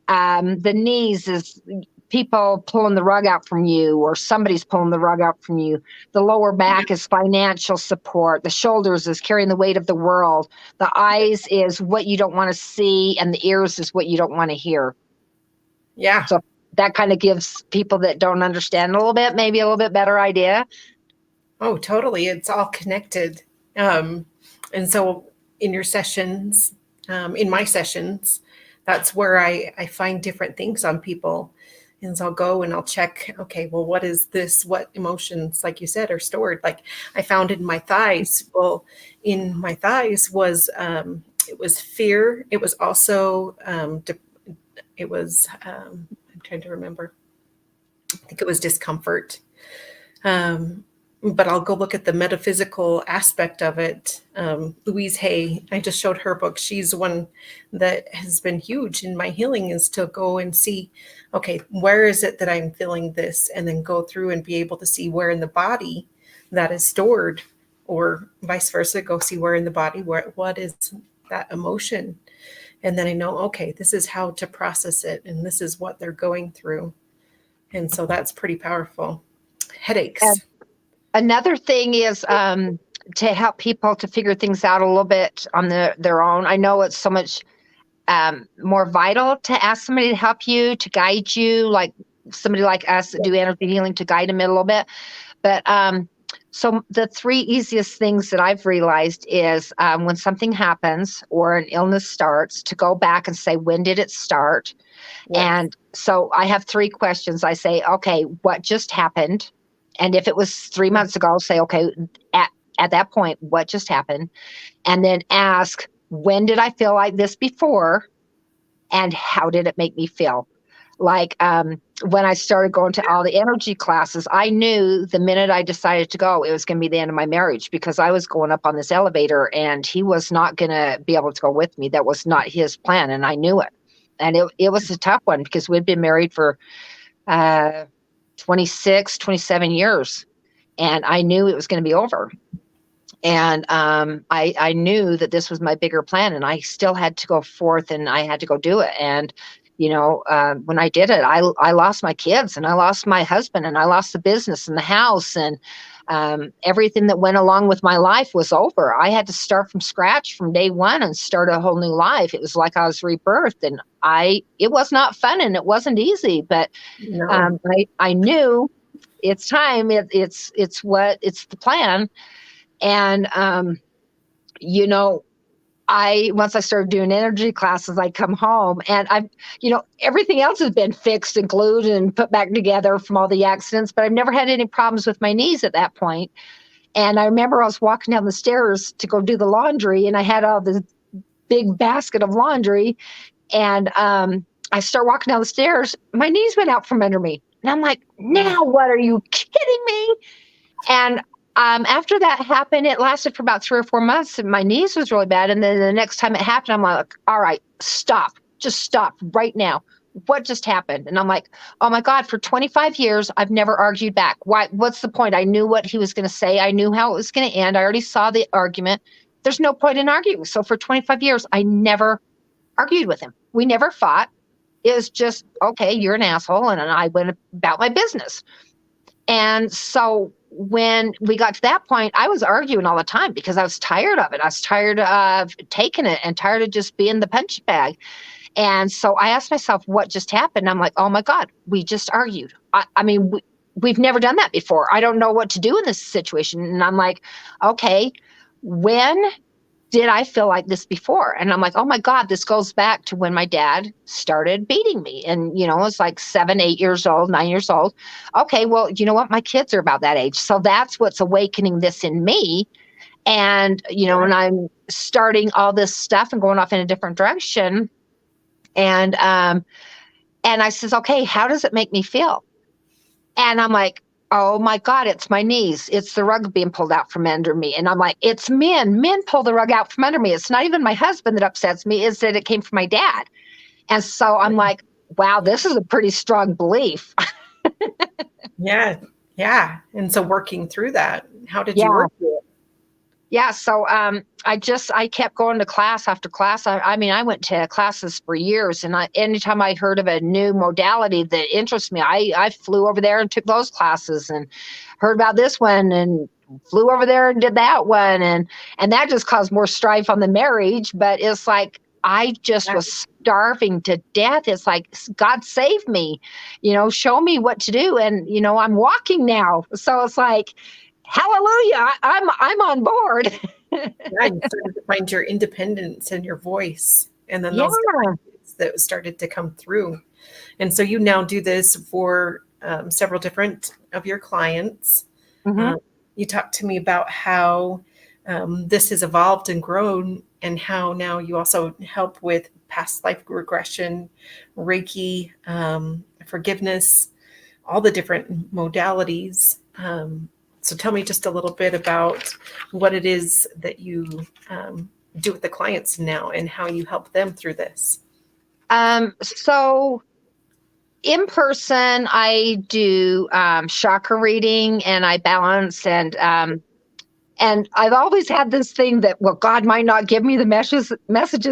The knees is people pulling the rug out from you, or somebody's pulling the rug out from you. The lower back is financial support. The shoulders is carrying the weight of the world. The eyes is what you don't want to see, and the ears is what you don't want to hear. Yeah. So that kind of gives people that don't understand a little bit, maybe a little bit better idea. Oh, totally. It's all connected. And so in your sessions, in my sessions, that's where I find different things on people. And so I'll go and I'll check, okay, well, what is this? What emotions, like you said, are stored? Like I found in my thighs. Well, in my thighs was, it was fear. It was also, I'm trying to remember. I think it was discomfort. But I'll go look at the metaphysical aspect of it. Louise Hay, I just showed her book. She's one that has been huge in my healing, is to go and see, okay, where is it that I'm feeling this? And then go through and be able to see where in the body that is stored, or vice versa, go see where in the body, what is that emotion? And then I know, okay, this is how to process it. And this is what they're going through. And so that's pretty powerful. Headaches. Another thing is to help people to figure things out a little bit on their own. I know it's so much more vital to ask somebody to help you, to guide you, like somebody like us that do energy healing, to guide them a little bit. But so the 3 easiest things that I've realized is when something happens or an illness starts, to go back and say, when did it start? Yes. And so I have 3 questions. I say, okay, what just happened? And if it was 3 months ago, I'll say, okay, at that point, what just happened? And then ask, when did I feel like this before? And how did it make me feel? Like when I started going to all the energy classes, I knew the minute I decided to go, it was going to be the end of my marriage, because I was going up on this elevator and he was not going to be able to go with me. That was not his plan. And I knew it. And it was a tough one, because we'd been married for 26, 27 years. And I knew it was going to be over. And I knew that this was my bigger plan, and I still had to go forth and I had to go do it. And, when I did it, I lost my kids and I lost my husband and I lost the business and the house, and everything that went along with my life was over. I had to start from scratch from day one and start a whole new life. It was like I was rebirthed, and it was not fun and it wasn't easy, but No. I knew it's time. It's the plan. And, once I started doing energy classes, I'd come home and everything else has been fixed and glued and put back together from all the accidents, but I've never had any problems with my knees at that point. And I remember I was walking down the stairs to go do the laundry, and I had all this big basket of laundry, and I start walking down the stairs. My knees went out from under me. And I'm like, now what, are you kidding me? And after that happened, it lasted for about 3 or 4 months, and my knees was really bad. And then the next time it happened, I'm like, all right, stop, just stop right now. What just happened? And I'm like, oh my God, for 25 years, I've never argued back. Why? What's the point? I knew what he was going to say. I knew how it was going to end. I already saw the argument. There's no point in arguing. So for 25 years, I never argued with him. We never fought. It was just, okay, you're an asshole. And I went about my business. And so when we got to that point, I was arguing all the time because I was tired of it. I was tired of taking it and tired of just being the punch bag. And so I asked myself, what just happened? I'm like, oh my God, we just argued. I mean, we've never done that before. I don't know what to do in this situation. And I'm like, okay, when did I feel like this before? And I'm like, oh my God, this goes back to when my dad started beating me. And, it's like 7, 8 years old, 9 years old. Okay, well, you know what? My kids are about that age. So that's what's awakening this in me. And, when I'm starting all this stuff and going off in a different direction. And I says, okay, how does it make me feel? And I'm like, oh my God, it's my knees. It's the rug being pulled out from under me. And I'm like, it's men. Men pull the rug out from under me. It's not even my husband that upsets me. It's that it came from my dad. And so I'm like, wow, this is a pretty strong belief. Yeah. Yeah. And so working through that, how did you work through it? Yeah. So I kept going to class after class. I mean, I went to classes for years, and anytime I heard of a new modality that interests me, I flew over there and took those classes, and heard about this one and flew over there and did that one. And that just caused more strife on the marriage. But it's like, I just was starving to death. It's like, God save me, show me what to do. And, I'm walking now. So it's like, hallelujah, I'm on board. Yeah, you started to find your independence and your voice, and then those that started to come through. And so you now do this for several different of your clients. Mm-hmm. You talked to me about how this has evolved and grown, and how now you also help with past life regression, Reiki, forgiveness, all the different modalities. So tell me just a little bit about what it is that you do with the clients now and how you help them through this. So in person, I do chakra reading, and I balance, and I've always had this thing that, well, God might not give me the messages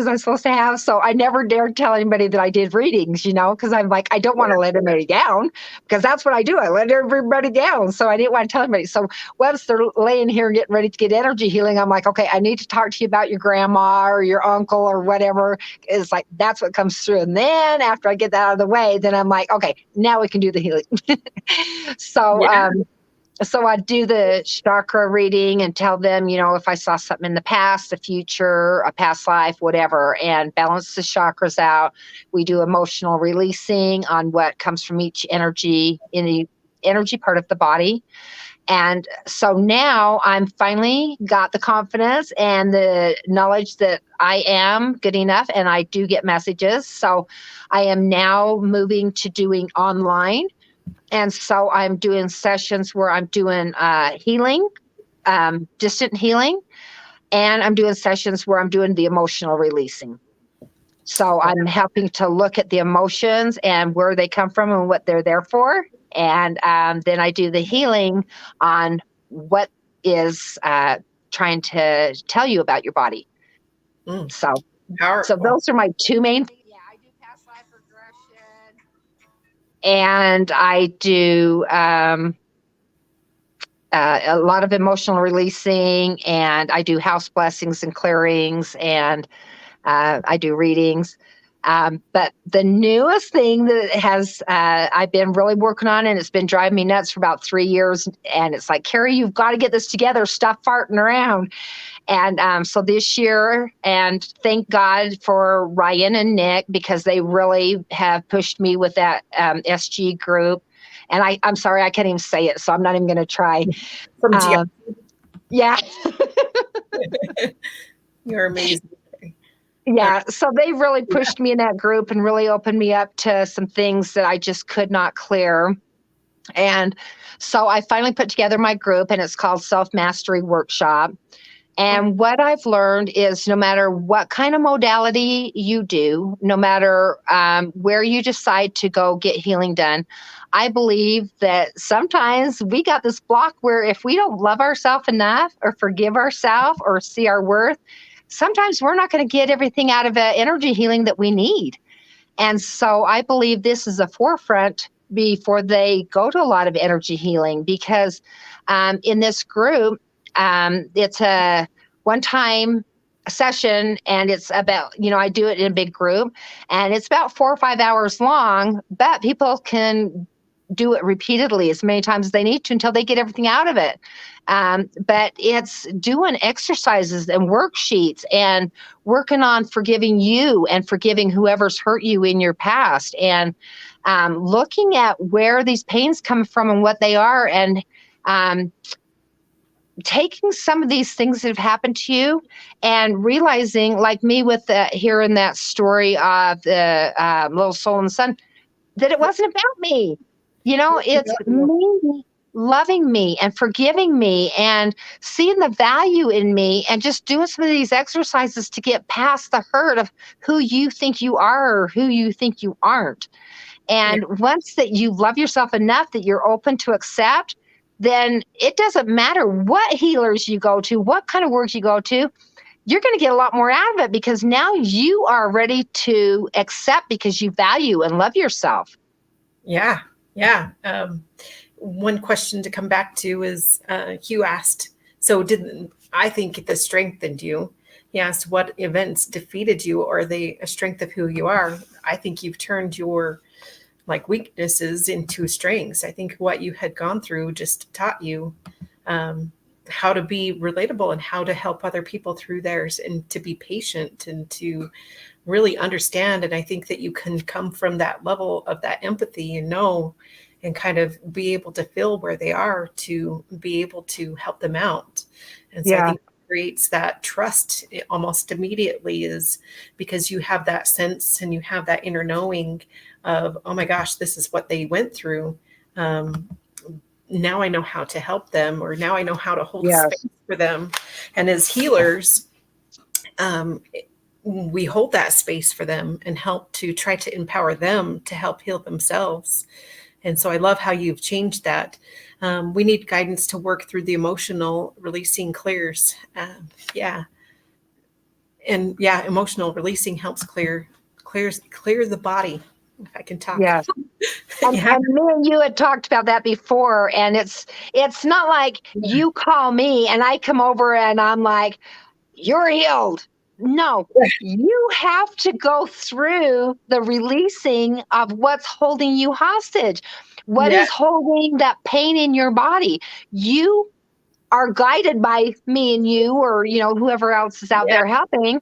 I'm supposed to have. So I never dared tell anybody that I did readings, because I'm like, I don't want to let anybody down, because that's what I do. I let everybody down. So I didn't want to tell anybody. So once they're laying here getting ready to get energy healing, I'm like, okay, I need to talk to you about your grandma or your uncle or whatever. It's like, that's what comes through. And then after I get that out of the way, then I'm like, okay, now we can do the healing. So I do the chakra reading and tell them, if I saw something in the past, the future, a past life, whatever, and balance the chakras out. We do emotional releasing on what comes from each energy in the energy part of the body. And so now I'm finally got the confidence and the knowledge that I am good enough, and I do get messages. So I am now moving to doing online. And so I'm doing sessions where I'm doing healing, distant healing, and I'm doing sessions where I'm doing the emotional releasing. So I'm helping to look at the emotions and where they come from and what they're there for. And then I do the healing on what is trying to tell you about your body. So Powerful. those are my two main things. Yeah, I do past life regression, and I do a lot of emotional releasing, and I do house blessings and clearings, and I do readings. But the newest thing that has I've been really working on, and it's been driving me nuts for about 3 years, and it's like, Carey, you've got to get this together. Stop farting around. And so this year, and thank God for Ryan and Nick, because they really have pushed me with that SG group. And I'm sorry, I can't even say it, so I'm not even going to try. Yeah. You're amazing. Yeah. So they really pushed me in that group and really opened me up to some things that I just could not clear. And so I finally put together my group, and it's called Self-Mastery Workshop. And what I've learned is no matter what kind of modality you do, no matter where you decide to go get healing done, I believe that sometimes we got this block where if we don't love ourselves enough or forgive ourselves or see our worth, sometimes we're not going to get everything out of energy healing that we need. And so I believe this is a forefront before they go to a lot of energy healing, because in this group, it's a one-time session, and it's about, I do it in a big group, and it's about 4 or 5 hours long, but people can do it repeatedly as many times as they need to until they get everything out of it. But it's doing exercises and worksheets and working on forgiving you and forgiving whoever's hurt you in your past, and looking at where these pains come from and what they are, and taking some of these things that have happened to you and realizing, like me with hearing that story of the little soul in the sun, that it wasn't about me. It's me loving me and forgiving me and seeing the value in me, and just doing some of these exercises to get past the hurt of who you think you are or who you think you aren't. And once that you love yourself enough that you're open to accept, then it doesn't matter what healers you go to, what kind of work you go to, you're going to get a lot more out of it, because now you are ready to accept because you value and love yourself. Yeah. Yeah. One question to come back to is Hugh asked, so I think this strengthened you. He asked, what events defeated you, or are they a strength of who you are? I think you've turned your weaknesses into strengths. I think what you had gone through just taught you how to be relatable and how to help other people through theirs, and to be patient and to really understand. And I think that you can come from that level of that empathy and know and kind of be able to feel where they are to be able to help them out. And so I think it creates that trust almost immediately, is because you have that sense and you have that inner knowing of, oh my gosh, this is what they went through. Now I know how to help them, or now I know how to hold space for them. And as healers, we hold that space for them and help to try to empower them to help heal themselves. And so I love how you've changed that. We need guidance to work through the emotional releasing clears. Emotional releasing helps clear the body. If I can talk. Yeah. And me and you had talked about that before. And it's not like you call me and I come over and I'm like, you're healed. No, you have to go through the releasing of what's holding you hostage. What is holding that pain in your body? You are guided by me and you, or, whoever else is out there helping.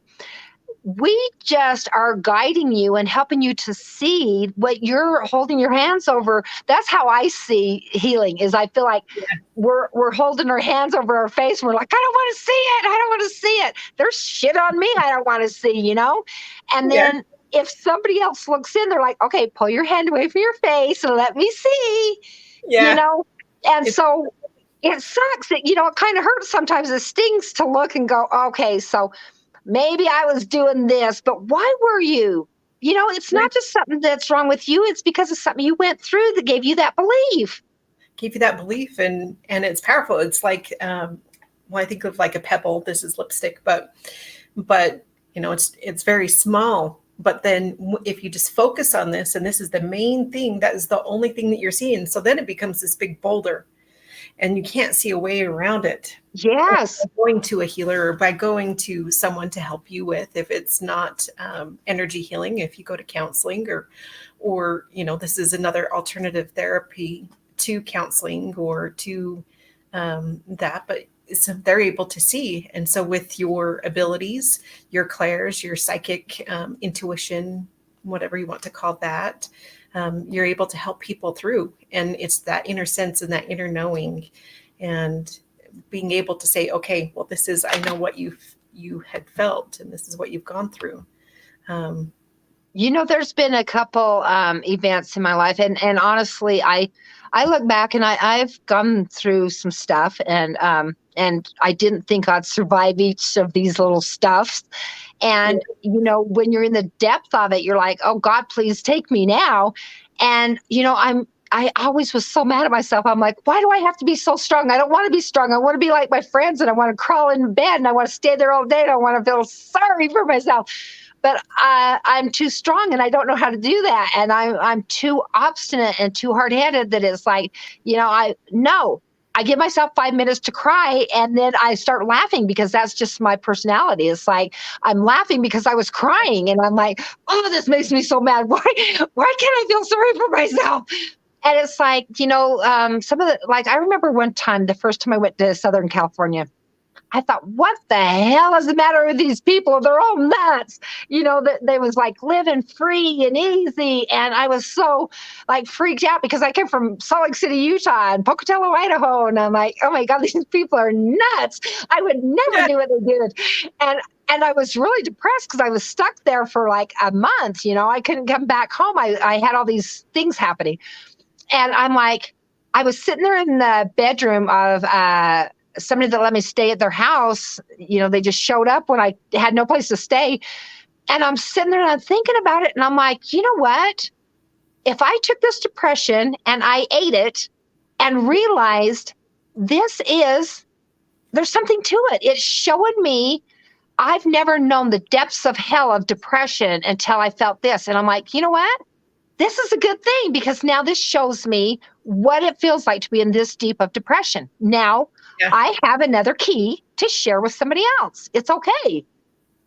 We just are guiding you and helping you to see what you're holding your hands over. That's how I see healing, is I feel like we're holding our hands over our face. And we're like, I don't want to see it. I don't want to see it. There's shit on me I don't want to see, And then if somebody else looks in, they're like, okay, pull your hand away from your face and let me see, And so it sucks that, it kind of hurts sometimes. It stings to look and go, okay, so maybe I was doing this, but why were you? It's not just something that's wrong with you. It's because of something you went through that gave you that belief. And it's powerful. It's like well, I think of like a pebble. This is lipstick, but it's very small. But then if you just focus on this, and this is the main thing, that is the only thing that you're seeing. So then it becomes this big boulder and you can't see a way around it. Yes. By going to a healer or by going to someone to help you with, if it's not energy healing, if you go to counseling or this is another alternative therapy to counseling or to that, but they're able to see. And so with your abilities, your clairs, your psychic intuition, whatever you want to call that, you're able to help people through. And it's that inner sense and that inner knowing and being able to say, okay, well, this is, I know what you had felt and this is what you've gone through. There's been a couple events in my life, and honestly, I look back and I've gone through some stuff, and I didn't think I'd survive each of these little stuffs. And when you're in the depth of it, you're like, oh God, please take me now. And I always was so mad at myself. I'm like, why do I have to be so strong? I don't want to be strong. I want to be like my friends, and I want to crawl in bed, and I want to stay there all day. And I want to feel sorry for myself. But I'm too strong and I don't know how to do that. And I'm too obstinate and too hard-headed that it's like, I give myself 5 minutes to cry and then I start laughing because that's just my personality. It's like, I'm laughing because I was crying and I'm like, oh, this makes me so mad. Why can't I feel sorry for myself? And it's like, some of I remember one time, the first time I went to Southern California, I thought, what the hell is the matter with these people? They're all nuts. They was like living free and easy. And I was so freaked out because I came from Salt Lake City, Utah and Pocatello, Idaho. And I'm like, oh my God, these people are nuts. I would never do what they did. And I was really depressed because I was stuck there for like a month. I couldn't come back home. I had all these things happening. And I'm like, I was sitting there in the bedroom of, somebody that let me stay at their house. They just showed up when I had no place to stay. And I'm sitting there and I'm thinking about it. And I'm like, you know what? If I took this depression and I ate it and realized there's something to it. It's showing me I've never known the depths of hell of depression until I felt this. And I'm like, you know what? This is a good thing because now this shows me what it feels like to be in this deep of depression. Now, yeah. I have another key to share with somebody else. It's okay.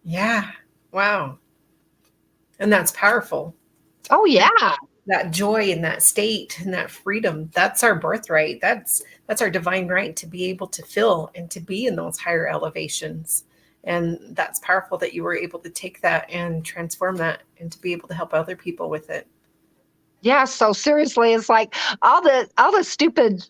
Yeah. Wow. And that's powerful. Oh, yeah. That joy in that state and that freedom, that's our birthright. That's our divine right to be able to feel and to be in those higher elevations. And that's powerful that you were able to take that and transform that and to be able to help other people with it. Yeah. So seriously, it's like all the stupid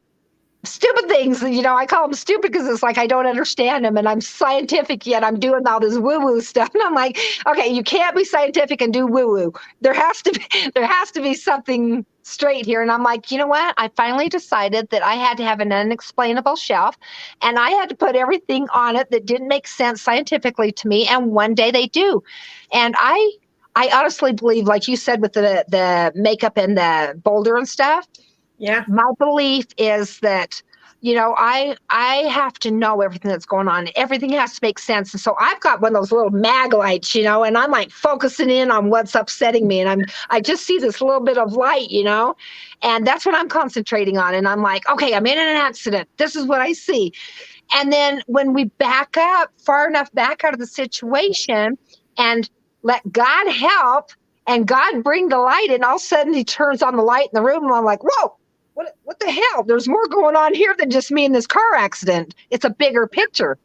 things, I call them stupid because it's like I don't understand them and I'm scientific yet I'm doing all this woo-woo stuff. And I'm like, okay, you can't be scientific and do woo-woo. There has to be something straight here. And I'm like, you know what? I finally decided that I had to have an unexplainable shelf and I had to put everything on it that didn't make sense scientifically to me. And one day they do. And I honestly believe, like you said, with the makeup and the boulder and stuff. Yeah. My belief is that, I have to know everything that's going on. Everything has to make sense. And so I've got one of those little mag lights, and I'm like focusing in on what's upsetting me. And I just see this little bit of light, and that's what I'm concentrating on. And I'm like, okay, I'm in an accident. This is what I see. And then when we back up far enough back out of the situation and let God help and God bring the light, and all of a sudden he turns on the light in the room and I'm like, whoa, what the hell? There's more going on here than just me in this car accident. It's a bigger picture.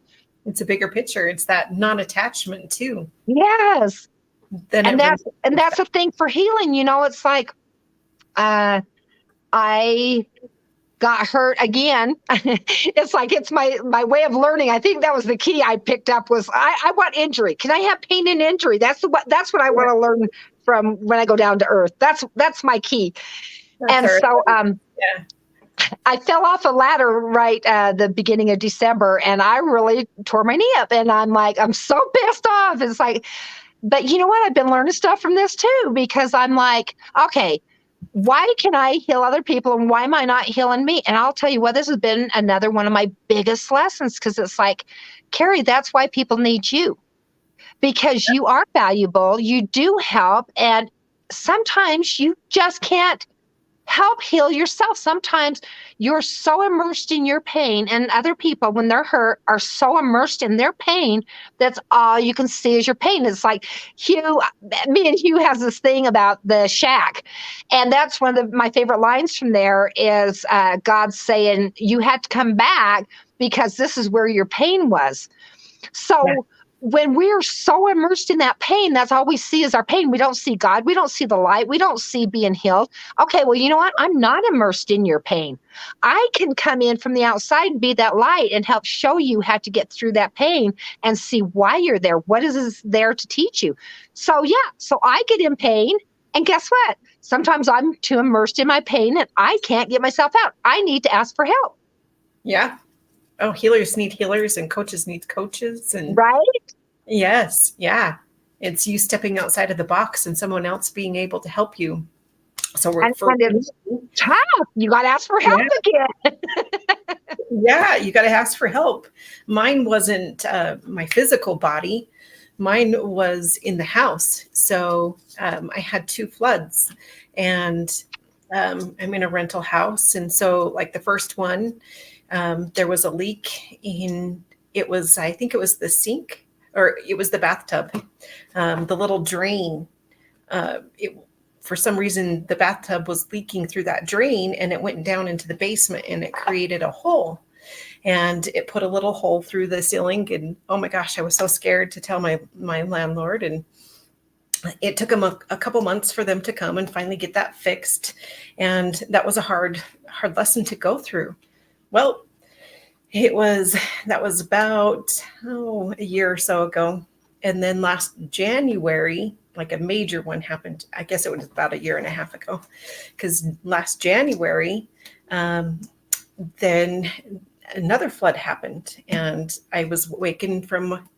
It's a bigger picture. It's that non-attachment too. Yes. And that's a thing for healing. It's like, I got hurt again. It's like, it's my way of learning. I think that was the key I picked up was I want injury. Can I have pain and injury? That's what I want to learn from when I go down to earth. That's my key. I fell off a ladder right the beginning of December and I really tore my knee up and I'm like, I'm so pissed off. It's like, but you know what? I've been learning stuff from this too, because I'm like, okay, why can I heal other people and why am I not healing me? And I'll tell you what, this has been another one of my biggest lessons, because it's like, Carey, that's why people need you, because you are valuable. You do help. And sometimes you just can't help heal yourself. Sometimes you're so immersed in your pain, and other people, when they're hurt, are so immersed in their pain, that's all you can see is your pain. It's like me and Hugh has this thing about the shack. And that's one of my favorite lines from there is God saying, you had to come back because this is where your pain was. So yeah. When we're so immersed in that pain, that's all we see is our pain. We don't see God. We don't see the light. We don't see being healed. Okay, well, you know what? I'm not immersed in your pain. I can come in from the outside and be that light and help show you how to get through that pain and see why you're there. What is there to teach you? So I get in pain. And guess what? Sometimes I'm too immersed in my pain and I can't get myself out. I need to ask for help. Yeah. Oh, healers need healers and coaches need coaches. And right? Yes. Yeah. It's you stepping outside of the box and someone else being able to help you. So it's tough. You got to ask for help again. Yeah. You got to ask for help. Mine wasn't my physical body. Mine was in the house. So I had 2 floods and I'm in a rental house. And so like the first one, there was a leak I think it was the sink, or it was the bathtub, the little drain. For some reason, the bathtub was leaking through that drain and it went down into the basement and it created a hole. And it put a little hole through the ceiling. And oh my gosh, I was so scared to tell my landlord. And it took them a couple months for them to come and finally get that fixed. And that was a hard lesson to go through. Well, that was about a year or so ago. And then last January, like a major one happened. I guess it was about a year and a half ago, because last January, then another flood happened. And I was wakened from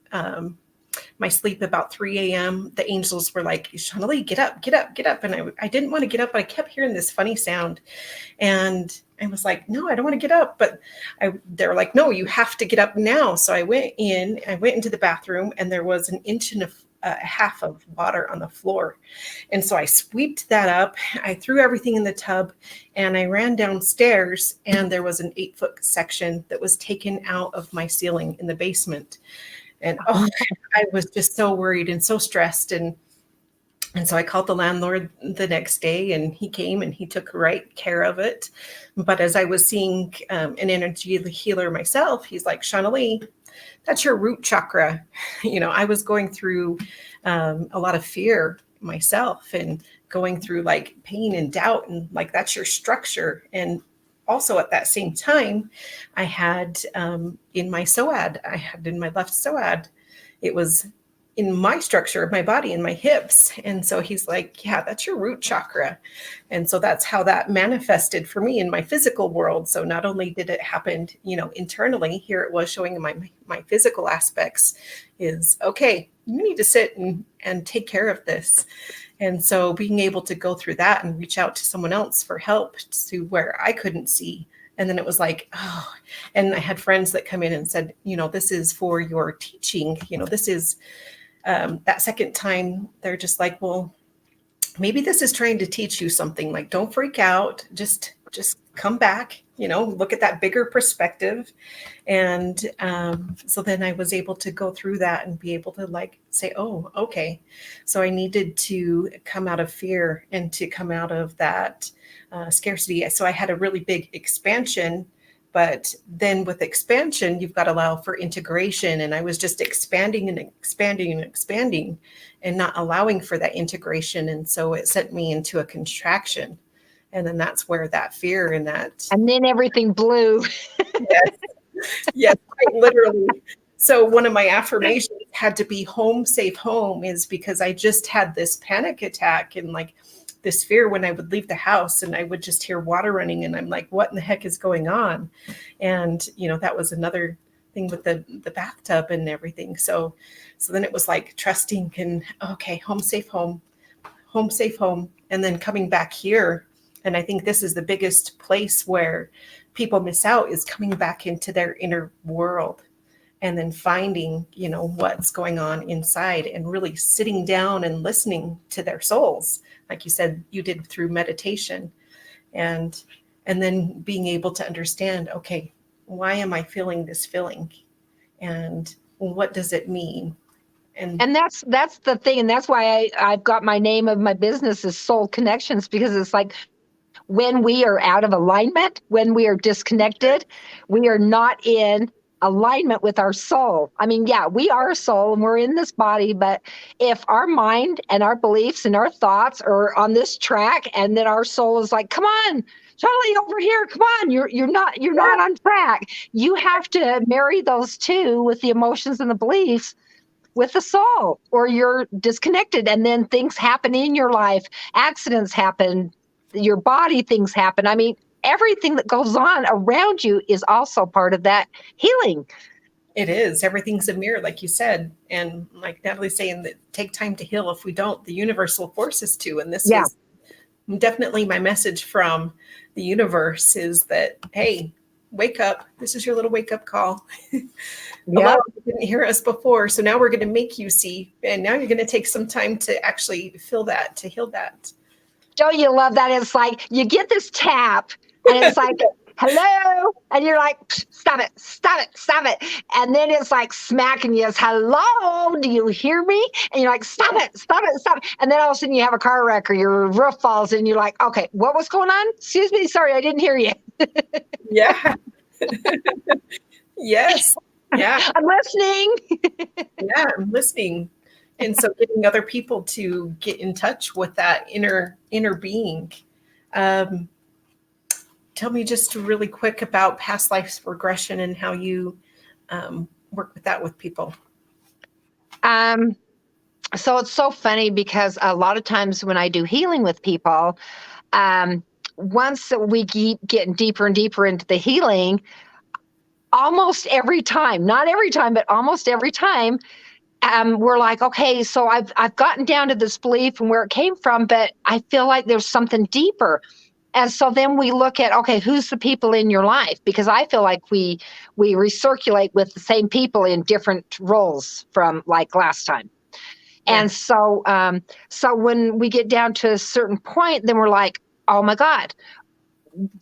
my sleep about 3 a.m. The angels were like, Shawnalee, get up, get up, get up. And I didn't want to get up, but I kept hearing this funny sound. And I was like, no, I don't want to get up. But they were like, no, you have to get up now. So I went into the bathroom and there was 1.5 inches of water on the floor. And so I sweeped that up. I threw everything in the tub and I ran downstairs, and there was an 8-foot section that was taken out of my ceiling in the basement. And I was just so worried and so stressed. And so I called the landlord the next day, and he came and he took right care of it. But as I was seeing an energy healer myself, he's like, Shawnalee, that's your root chakra. I was going through a lot of fear myself and going through like pain and doubt, and like, that's your structure. And also at that same time, I had in my psoad, I had in my left psoad, it was in my structure of my body, in my hips. And so he's like, yeah, that's your root chakra. And so that's how that manifested for me in my physical world. So not only did it happen, internally, here it was showing my physical aspects is, okay, you need to sit and take care of this. And so being able to go through that and reach out to someone else for help to where I couldn't see. And then it was like, oh, and I had friends that come in and said, this is for your teaching. This is that second time, they're just like, well, maybe this is trying to teach you something. Like, don't freak out. Just come back, look at that bigger perspective. And so then I was able to go through that and be able to like say, oh, okay. So I needed to come out of fear and to come out of that scarcity. So I had a really big expansion. But then with expansion, you've got to allow for integration. And I was just expanding and expanding and expanding and not allowing for that integration. And so it sent me into a contraction. And then that's where that fear and that. And then everything blew. Yes, quite literally. So one of my affirmations had to be home, safe home, is because I just had this panic attack and like this fear when I would leave the house and I would just hear water running. And I'm like, what in the heck is going on? And, that was another thing with the bathtub and everything. So then it was like trusting and, okay, home, safe home, home, safe home. And then coming back here And I think this is the biggest place where people miss out, is coming back into their inner world and then finding, what's going on inside and really sitting down and listening to their souls. Like you said, you did through meditation, and then being able to understand, okay, why am I feeling this feeling? And what does it mean? And that's the thing. And that's why I've got my name of my business is Soul Connections, because it's like, when we are out of alignment, when we are disconnected, we are not in alignment with our soul. I mean, yeah, we are a soul and we're in this body, but if our mind and our beliefs and our thoughts are on this track, and then our soul is like, come on, Charlie, over here, come on, you're not on track. You have to marry those two with the emotions and the beliefs with the soul, or you're disconnected. And then things happen in your life, accidents happen, your body, things happen. I mean, everything that goes on around you is also part of that healing. It is. Everything's a mirror, like you said. And like Natalie's saying, that take time to heal. If we don't, the universe will force us to. And this was definitely my message from the universe, is that, hey, wake up. This is your little wake up call. A lot of people didn't hear us before. So now we're going to make you see. And now you're going to take some time to actually feel that, to heal that. Don't you love that? It's like you get this tap and it's like, hello. And you're like, stop it, stop it, stop it. And then it's like smacking you. It's, hello, do you hear me? And you're like, stop it, stop it, stop it. And then all of a sudden you have a car wreck or your roof falls and you're like, okay, what was going on? Excuse me, sorry, I didn't hear you. Yeah. Yes. Yeah. I'm listening. Yeah, I'm listening. And so getting other people to get in touch with that inner being. Tell me just really quick about past life regression and how you work with that with people. So it's so funny, because a lot of times when I do healing with people, once we keep getting deeper and deeper into the healing, almost every time, not every time, but almost every time, we're like, okay, so I've gotten down to this belief and where it came from, but I feel like there's something deeper. And so then we look at, okay, who's the people in your life? Because I feel like we recirculate with the same people in different roles from like last time. Yeah. And so when we get down to a certain point, then we're like, oh my God,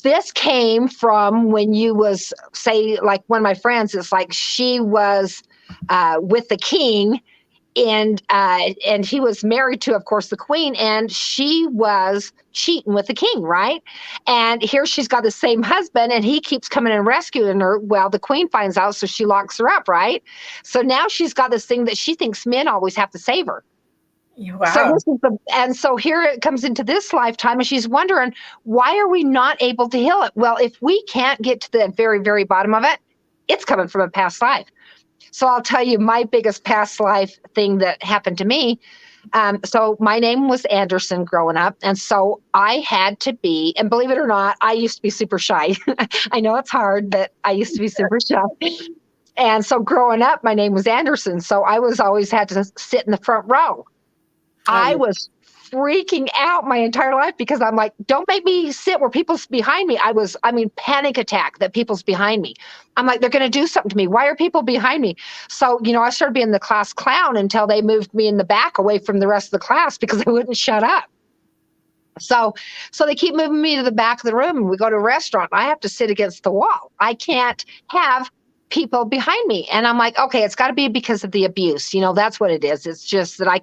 this came from when you was, say, like one of my friends, it's like she was with the king, and he was married to, of course, the queen, and she was cheating with the king, right? And here she's got the same husband, and he keeps coming and rescuing her. Well, the queen finds out, so she locks her up, right? So now she's got this thing that she thinks men always have to save her. Wow. So here it comes into this lifetime, and she's wondering, why are we not able to heal it? Well, if we can't get to the very, very bottom of it, it's coming from a past life. So I'll tell you my biggest past life thing that happened to me. So my name was Anderson growing up. And so I had to be, and believe it or not, I used to be super shy. I know it's hard, but I used to be super shy. And so growing up, my name was Anderson. So I was always had to sit in the front row. I was freaking out my entire life, because I'm like, don't make me sit where people's behind me. Panic attack that people's behind me. I'm like, they're going to do something to me. Why are people behind me? So, I started being the class clown until they moved me in the back away from the rest of the class, because I wouldn't shut up. So they keep moving me to the back of the room, and we go to a restaurant. I have to sit against the wall. I can't have people behind me. And I'm like, okay, it's got to be because of the abuse. That's what it is. It's just that I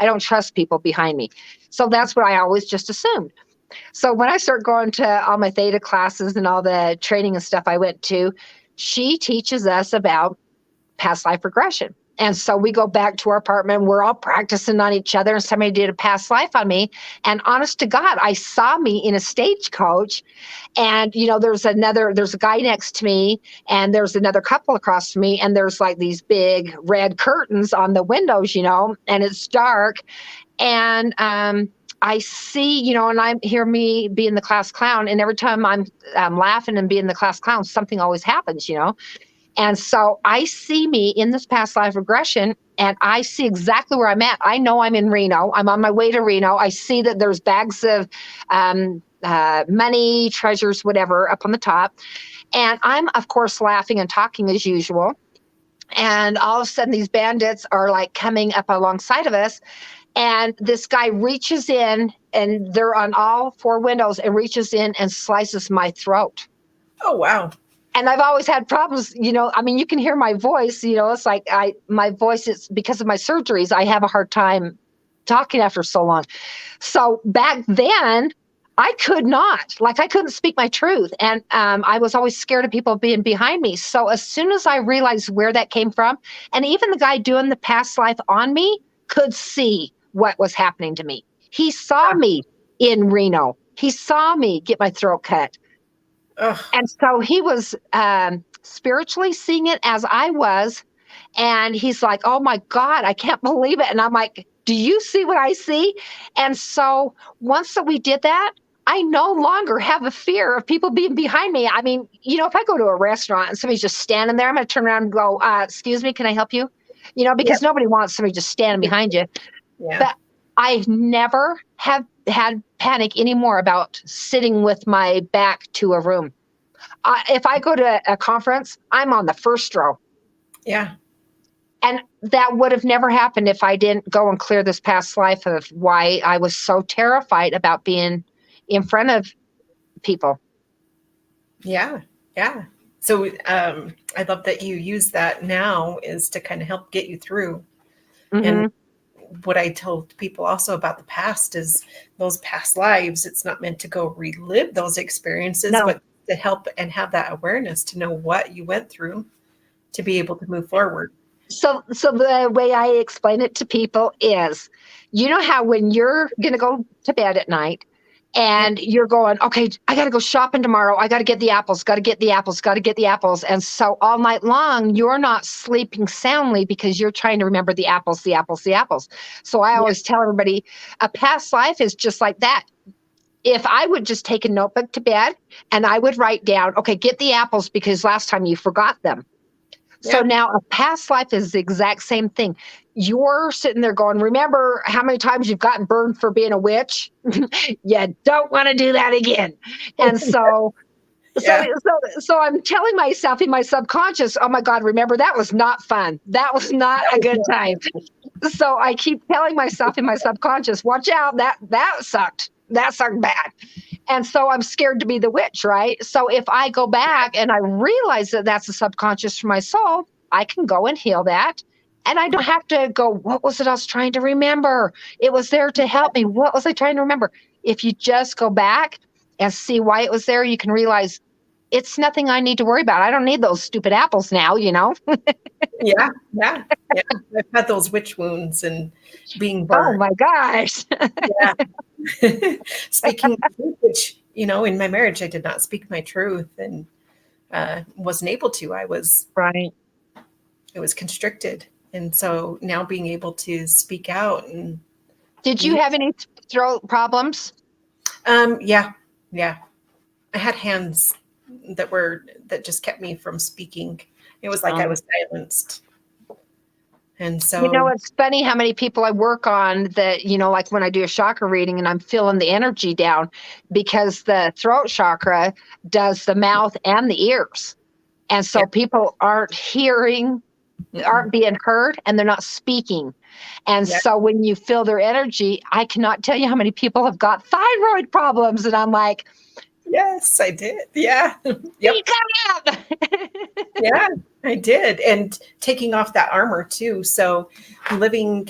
don't trust people behind me. So that's what I always just assumed. So when I start going to all my theta classes and all the training and stuff I went to, she teaches us about past life regression. And so we go back to our apartment. We're all practicing on each other. And somebody did a past life on me. And honest to God, I saw me in a stagecoach. And, there's a guy next to me, and there's another couple across from me. And there's like these big red curtains on the windows, and it's dark. And I see, and I hear me being the class clown. And every time I'm laughing and being the class clown, something always happens, And so I see me in this past life regression, and I see exactly where I'm at. I know I'm in Reno. I'm on my way to Reno. I see that there's bags of money, treasures, whatever, up on the top. And I'm, of course, laughing and talking as usual. And all of a sudden, these bandits are like coming up alongside of us. And this guy reaches in, and they're on all four windows, and reaches in and slices my throat. Oh, wow. And I've always had problems, I mean, you can hear my voice, it's like my voice is because of my surgeries. I have a hard time talking after so long. So back then I couldn't speak my truth. And I was always scared of people being behind me. So as soon as I realized where that came from, and even the guy doing the past life on me could see what was happening to me. He saw me in Reno. He saw me get my throat cut. Ugh. And so he was spiritually seeing it as I was. And he's like, oh my God, I can't believe it. And I'm like, do you see what I see? And so once that we did that, I no longer have a fear of people being behind me. I mean, if I go to a restaurant and somebody's just standing there, I'm going to turn around and go, excuse me, can I help you? Because nobody wants somebody just standing behind you. Yeah. But I never have had panic anymore about sitting with my back to a room. If I go to a conference, I'm on the first row. Yeah. And that would have never happened if I didn't go and clear this past life of why I was so terrified about being in front of people. Yeah. Yeah. So I love that you use that now is to kind of help get you through. Mm-hmm. And what I told people also about the past is those past lives, it's not meant to go relive those experiences, but to help and have that awareness to know what you went through to be able to move forward. So the way I explain it to people is, how when you're going to go to bed at night and you're going, okay, I got to go shopping tomorrow. I got to get the apples, got to get the apples, got to get the apples. And so all night long, you're not sleeping soundly because you're trying to remember the apples, the apples, the apples. So I always tell everybody a past life is just like that. If I would just take a notebook to bed and I would write down, okay, get the apples because last time you forgot them. Yeah. So now a past life is the exact same thing. You're sitting there going, remember how many times you've gotten burned for being a witch? You don't want to do that again. And so I'm telling myself in my subconscious, oh my God, remember that was not fun. That was not a good time. So I keep telling myself in my subconscious, watch out, that sucked. That sucked bad. And so I'm scared to be the witch, right? So if I go back and I realize that that's a subconscious for my soul, I can go and heal that. And I don't have to go, what was it I was trying to remember? It was there to help me. What was I trying to remember? If you just go back and see why it was there, you can realize it's nothing I need to worry about. I don't need those stupid apples now, Yeah. I've had those witch wounds and being burned. Oh my gosh. Yeah. Speaking of which, in my marriage, I did not speak my truth and wasn't able to. I was right. It was constricted. And so now being able to speak out. And did you have any throat problems? Yeah. I had hands that just kept me from speaking. It was like I was silenced. And so, it's funny how many people I work on that, like when I do a chakra reading and I'm feeling the energy down, because the throat chakra does the mouth and the ears. And so people aren't hearing, aren't being heard, and they're not speaking. And so when you feel their energy, I cannot tell you how many people have got thyroid problems. And I'm like, yes, I did. Yeah. Yep. Yeah, I did. And taking off that armor too. So living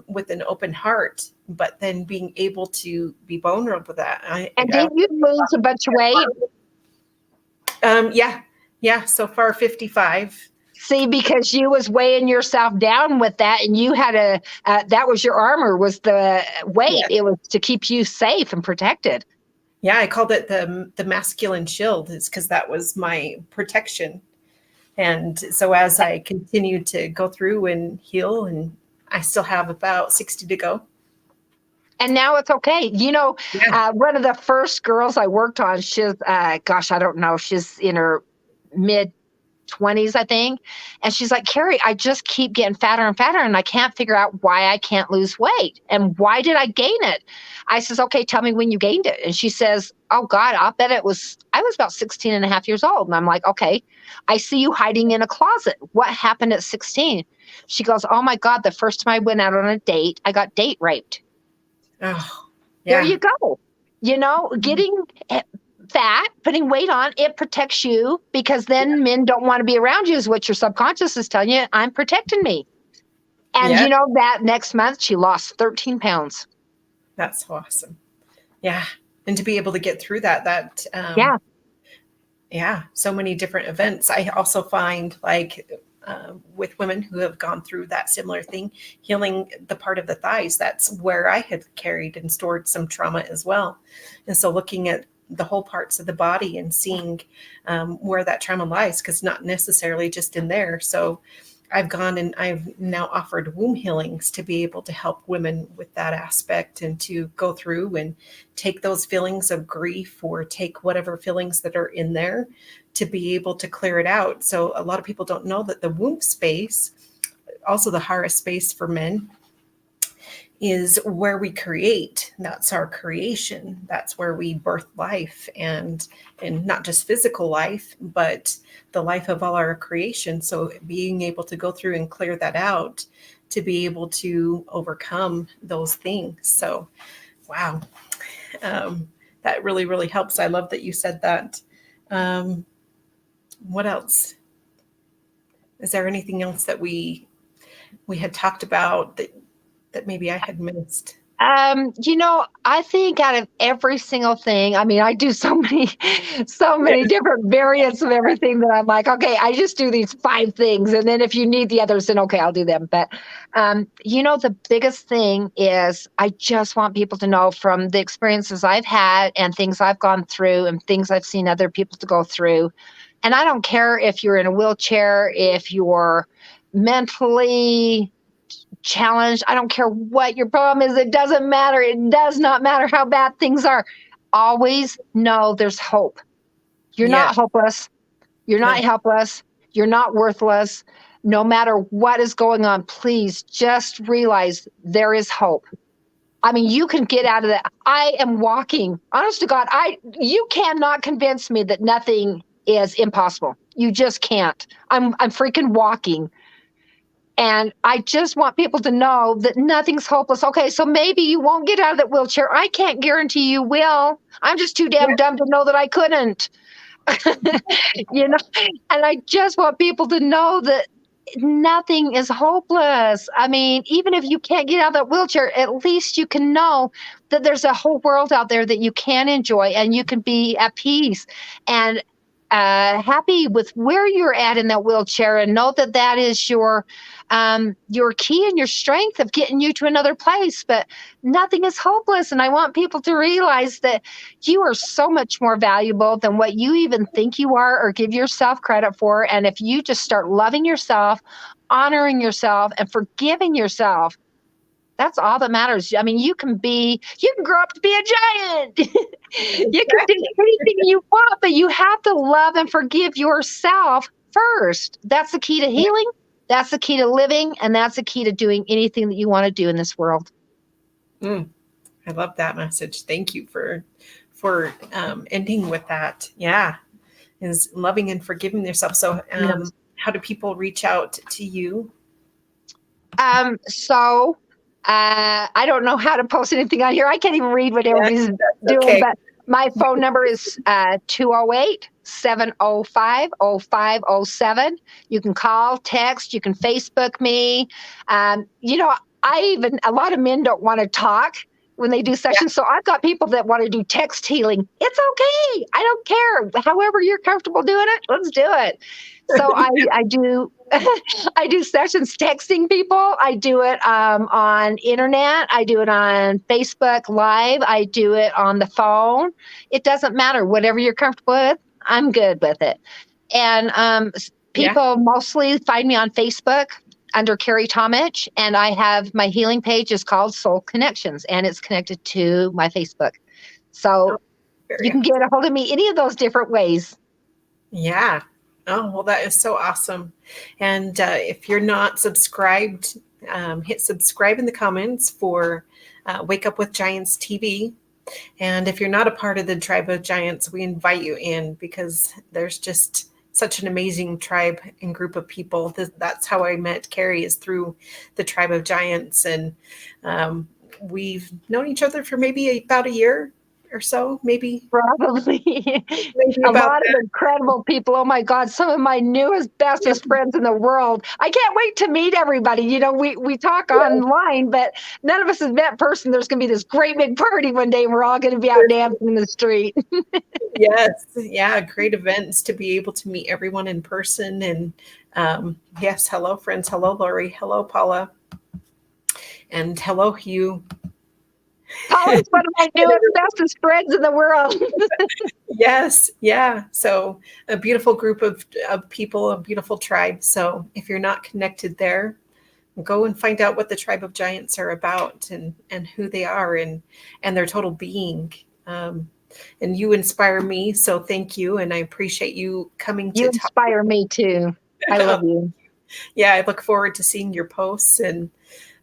with an open heart, but then being able to be vulnerable to that. And did you lose a bunch of weight? Yeah. So far 55. See, because you was weighing yourself down with that, and you had that was your armor, was the weight. Yeah. It was to keep you safe and protected. Yeah, I called it the masculine shield, is because that was my protection. And so as I continue to go through and heal, and I still have about 60 to go. And now it's okay. One of the first girls I worked on, she's, I don't know, she's in her mid 20s, I think. And she's like, Carey, I just keep getting fatter and fatter, and I can't figure out why I can't lose weight. And why did I gain it? I says, okay, tell me when you gained it. And she says, oh God, I'll bet I was about 16 and a half years old. And I'm like, okay, I see you hiding in a closet. What happened at 16? She goes, oh my God, the first time I went out on a date, I got date raped. Oh, yeah. There you go. You know, getting fat, putting weight on, it protects you, because then men don't want to be around you, is what your subconscious is telling you. I'm protecting me. And you know, that next month she lost 13 pounds. That's awesome. Yeah. And to be able to get through that, so many different events. I also find, like, with women who have gone through that similar thing, healing the part of the thighs, that's where I had carried and stored some trauma as well. And so looking at the whole parts of the body and seeing where that trauma lies, because not necessarily just in there. So I've gone and I've now offered womb healings to be able to help women with that aspect, and to go through and take those feelings of grief, or take whatever feelings that are in there, to be able to clear it out. So a lot of people don't know that the womb space, also the Hara space for men, is where we create. That's our creation. That's where we birth life, and not just physical life, but the life of all our creation. So being able to go through and clear that out, to be able to overcome those things. So, wow. That really, really helps. I love that you said that. What else? Is there anything else that we had talked about that maybe I had missed? You know, I think out of every single thing, I mean, I do so many different variants of everything, that I'm like, okay, I just do these 5 things. And then if you need the others, then okay, I'll do them. But, you know, the biggest thing is, I just want people to know, from the experiences I've had and things I've gone through and things I've seen other people to go through. And I don't care if you're in a wheelchair, if you're mentally challenged, I don't care what your problem is. It doesn't matter. It does not matter how bad things are. Always know there's hope. You're not hopeless. You're not helpless. You're not worthless. No matter what is going on, please just realize there is hope. I mean, you can get out of that. I am walking. Honest to God, you cannot convince me that nothing is impossible. You just can't. I'm freaking walking. And I just want people to know that nothing's hopeless. Okay, so maybe you won't get out of that wheelchair. I can't guarantee you will. I'm just too damn dumb to know that I couldn't. You know, and I just want people to know that nothing is hopeless. I mean, even if you can't get out of that wheelchair, at least you can know that there's a whole world out there that you can enjoy, and you can be at peace and happy with where you're at in that wheelchair, and know that that is your key and your strength of getting you to another place. But nothing is hopeless. And I want people to realize that you are so much more valuable than what you even think you are or give yourself credit for. And if you just start loving yourself, honoring yourself, and forgiving yourself, that's all that matters. I mean, you can grow up to be a giant. You can do anything you want, but you have to love and forgive yourself first. That's the key to healing. That's the key to living. And that's the key to doing anything that you want to do in this world. I love that message. Thank you for ending with that. Yeah. Is loving and forgiving yourself. So how do people reach out to you? I don't know how to post anything on here. I can't even read what everybody's doing, but my phone number is 208-705-0507. You can call, text, you can Facebook me. You know, a lot of men don't want to talk when they do sessions. So I've got people that want to do text healing. It's okay. I don't care. However you're comfortable doing it, let's do it. So I do I do sessions texting people. I do it on internet. I do it on Facebook Live. I do it on the phone. It doesn't matter. Whatever you're comfortable with, I'm good with it. And people mostly find me on Facebook under Carey Tomich, and I have my healing page is called Soul Connections, and it's connected to my Facebook. So you can get a hold of me any of those different ways. Yeah. Oh, well, that is so awesome. And if you're not subscribed, hit subscribe in the comments for Wake Up with Giants TV. And if you're not a part of the Tribe of Giants, we invite you in because there's just such an amazing tribe and group of people. That's how I met Carey, is through the Tribe of Giants. And we've known each other for maybe about a year or so, maybe Probably a about lot of incredible people. Oh my God, some of my newest, bestest friends in the world. I can't wait to meet everybody. You know, we talk online, but none of us has met in person. There's going to be this great big party one day, and we're all going to be out dancing in the street. Yes, yeah, great events to be able to meet everyone in person. And yes, hello, friends. Hello, Lori. Hello, Paula. And hello, Hugh. Paula's one of my newest, bestest friends in the world. Yes, yeah. So a beautiful group of people, a beautiful tribe. So if you're not connected there, go and find out what the Tribe of Giants are about, and who they are, and their total being. And you inspire me, so thank you, and I appreciate you coming You to talk. inspire me too. I love you. Yeah, I look forward to seeing your posts, and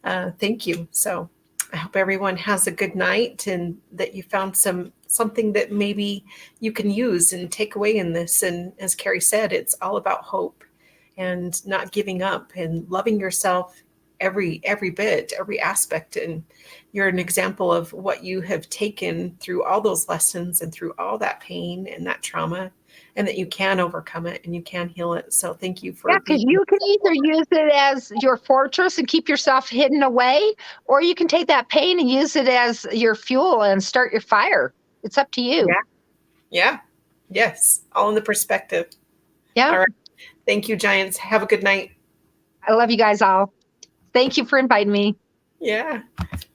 thank you. So I hope everyone has a good night, and that you found something that maybe you can use and take away in this. And as Carey said, it's all about hope and not giving up and loving yourself every bit, every aspect. And you're an example of what you have taken through all those lessons and through all that pain and that trauma, and that you can overcome it and you can heal it. So thank you for Because being. you can either use it as your fortress and keep yourself hidden away, or you can take that pain and use it as your fuel and start your fire. It's up to you. Yeah. Yes. All in the perspective. Yeah. All right. Thank you, Giants. Have a good night. I love you guys all. Thank you for inviting me. Yeah.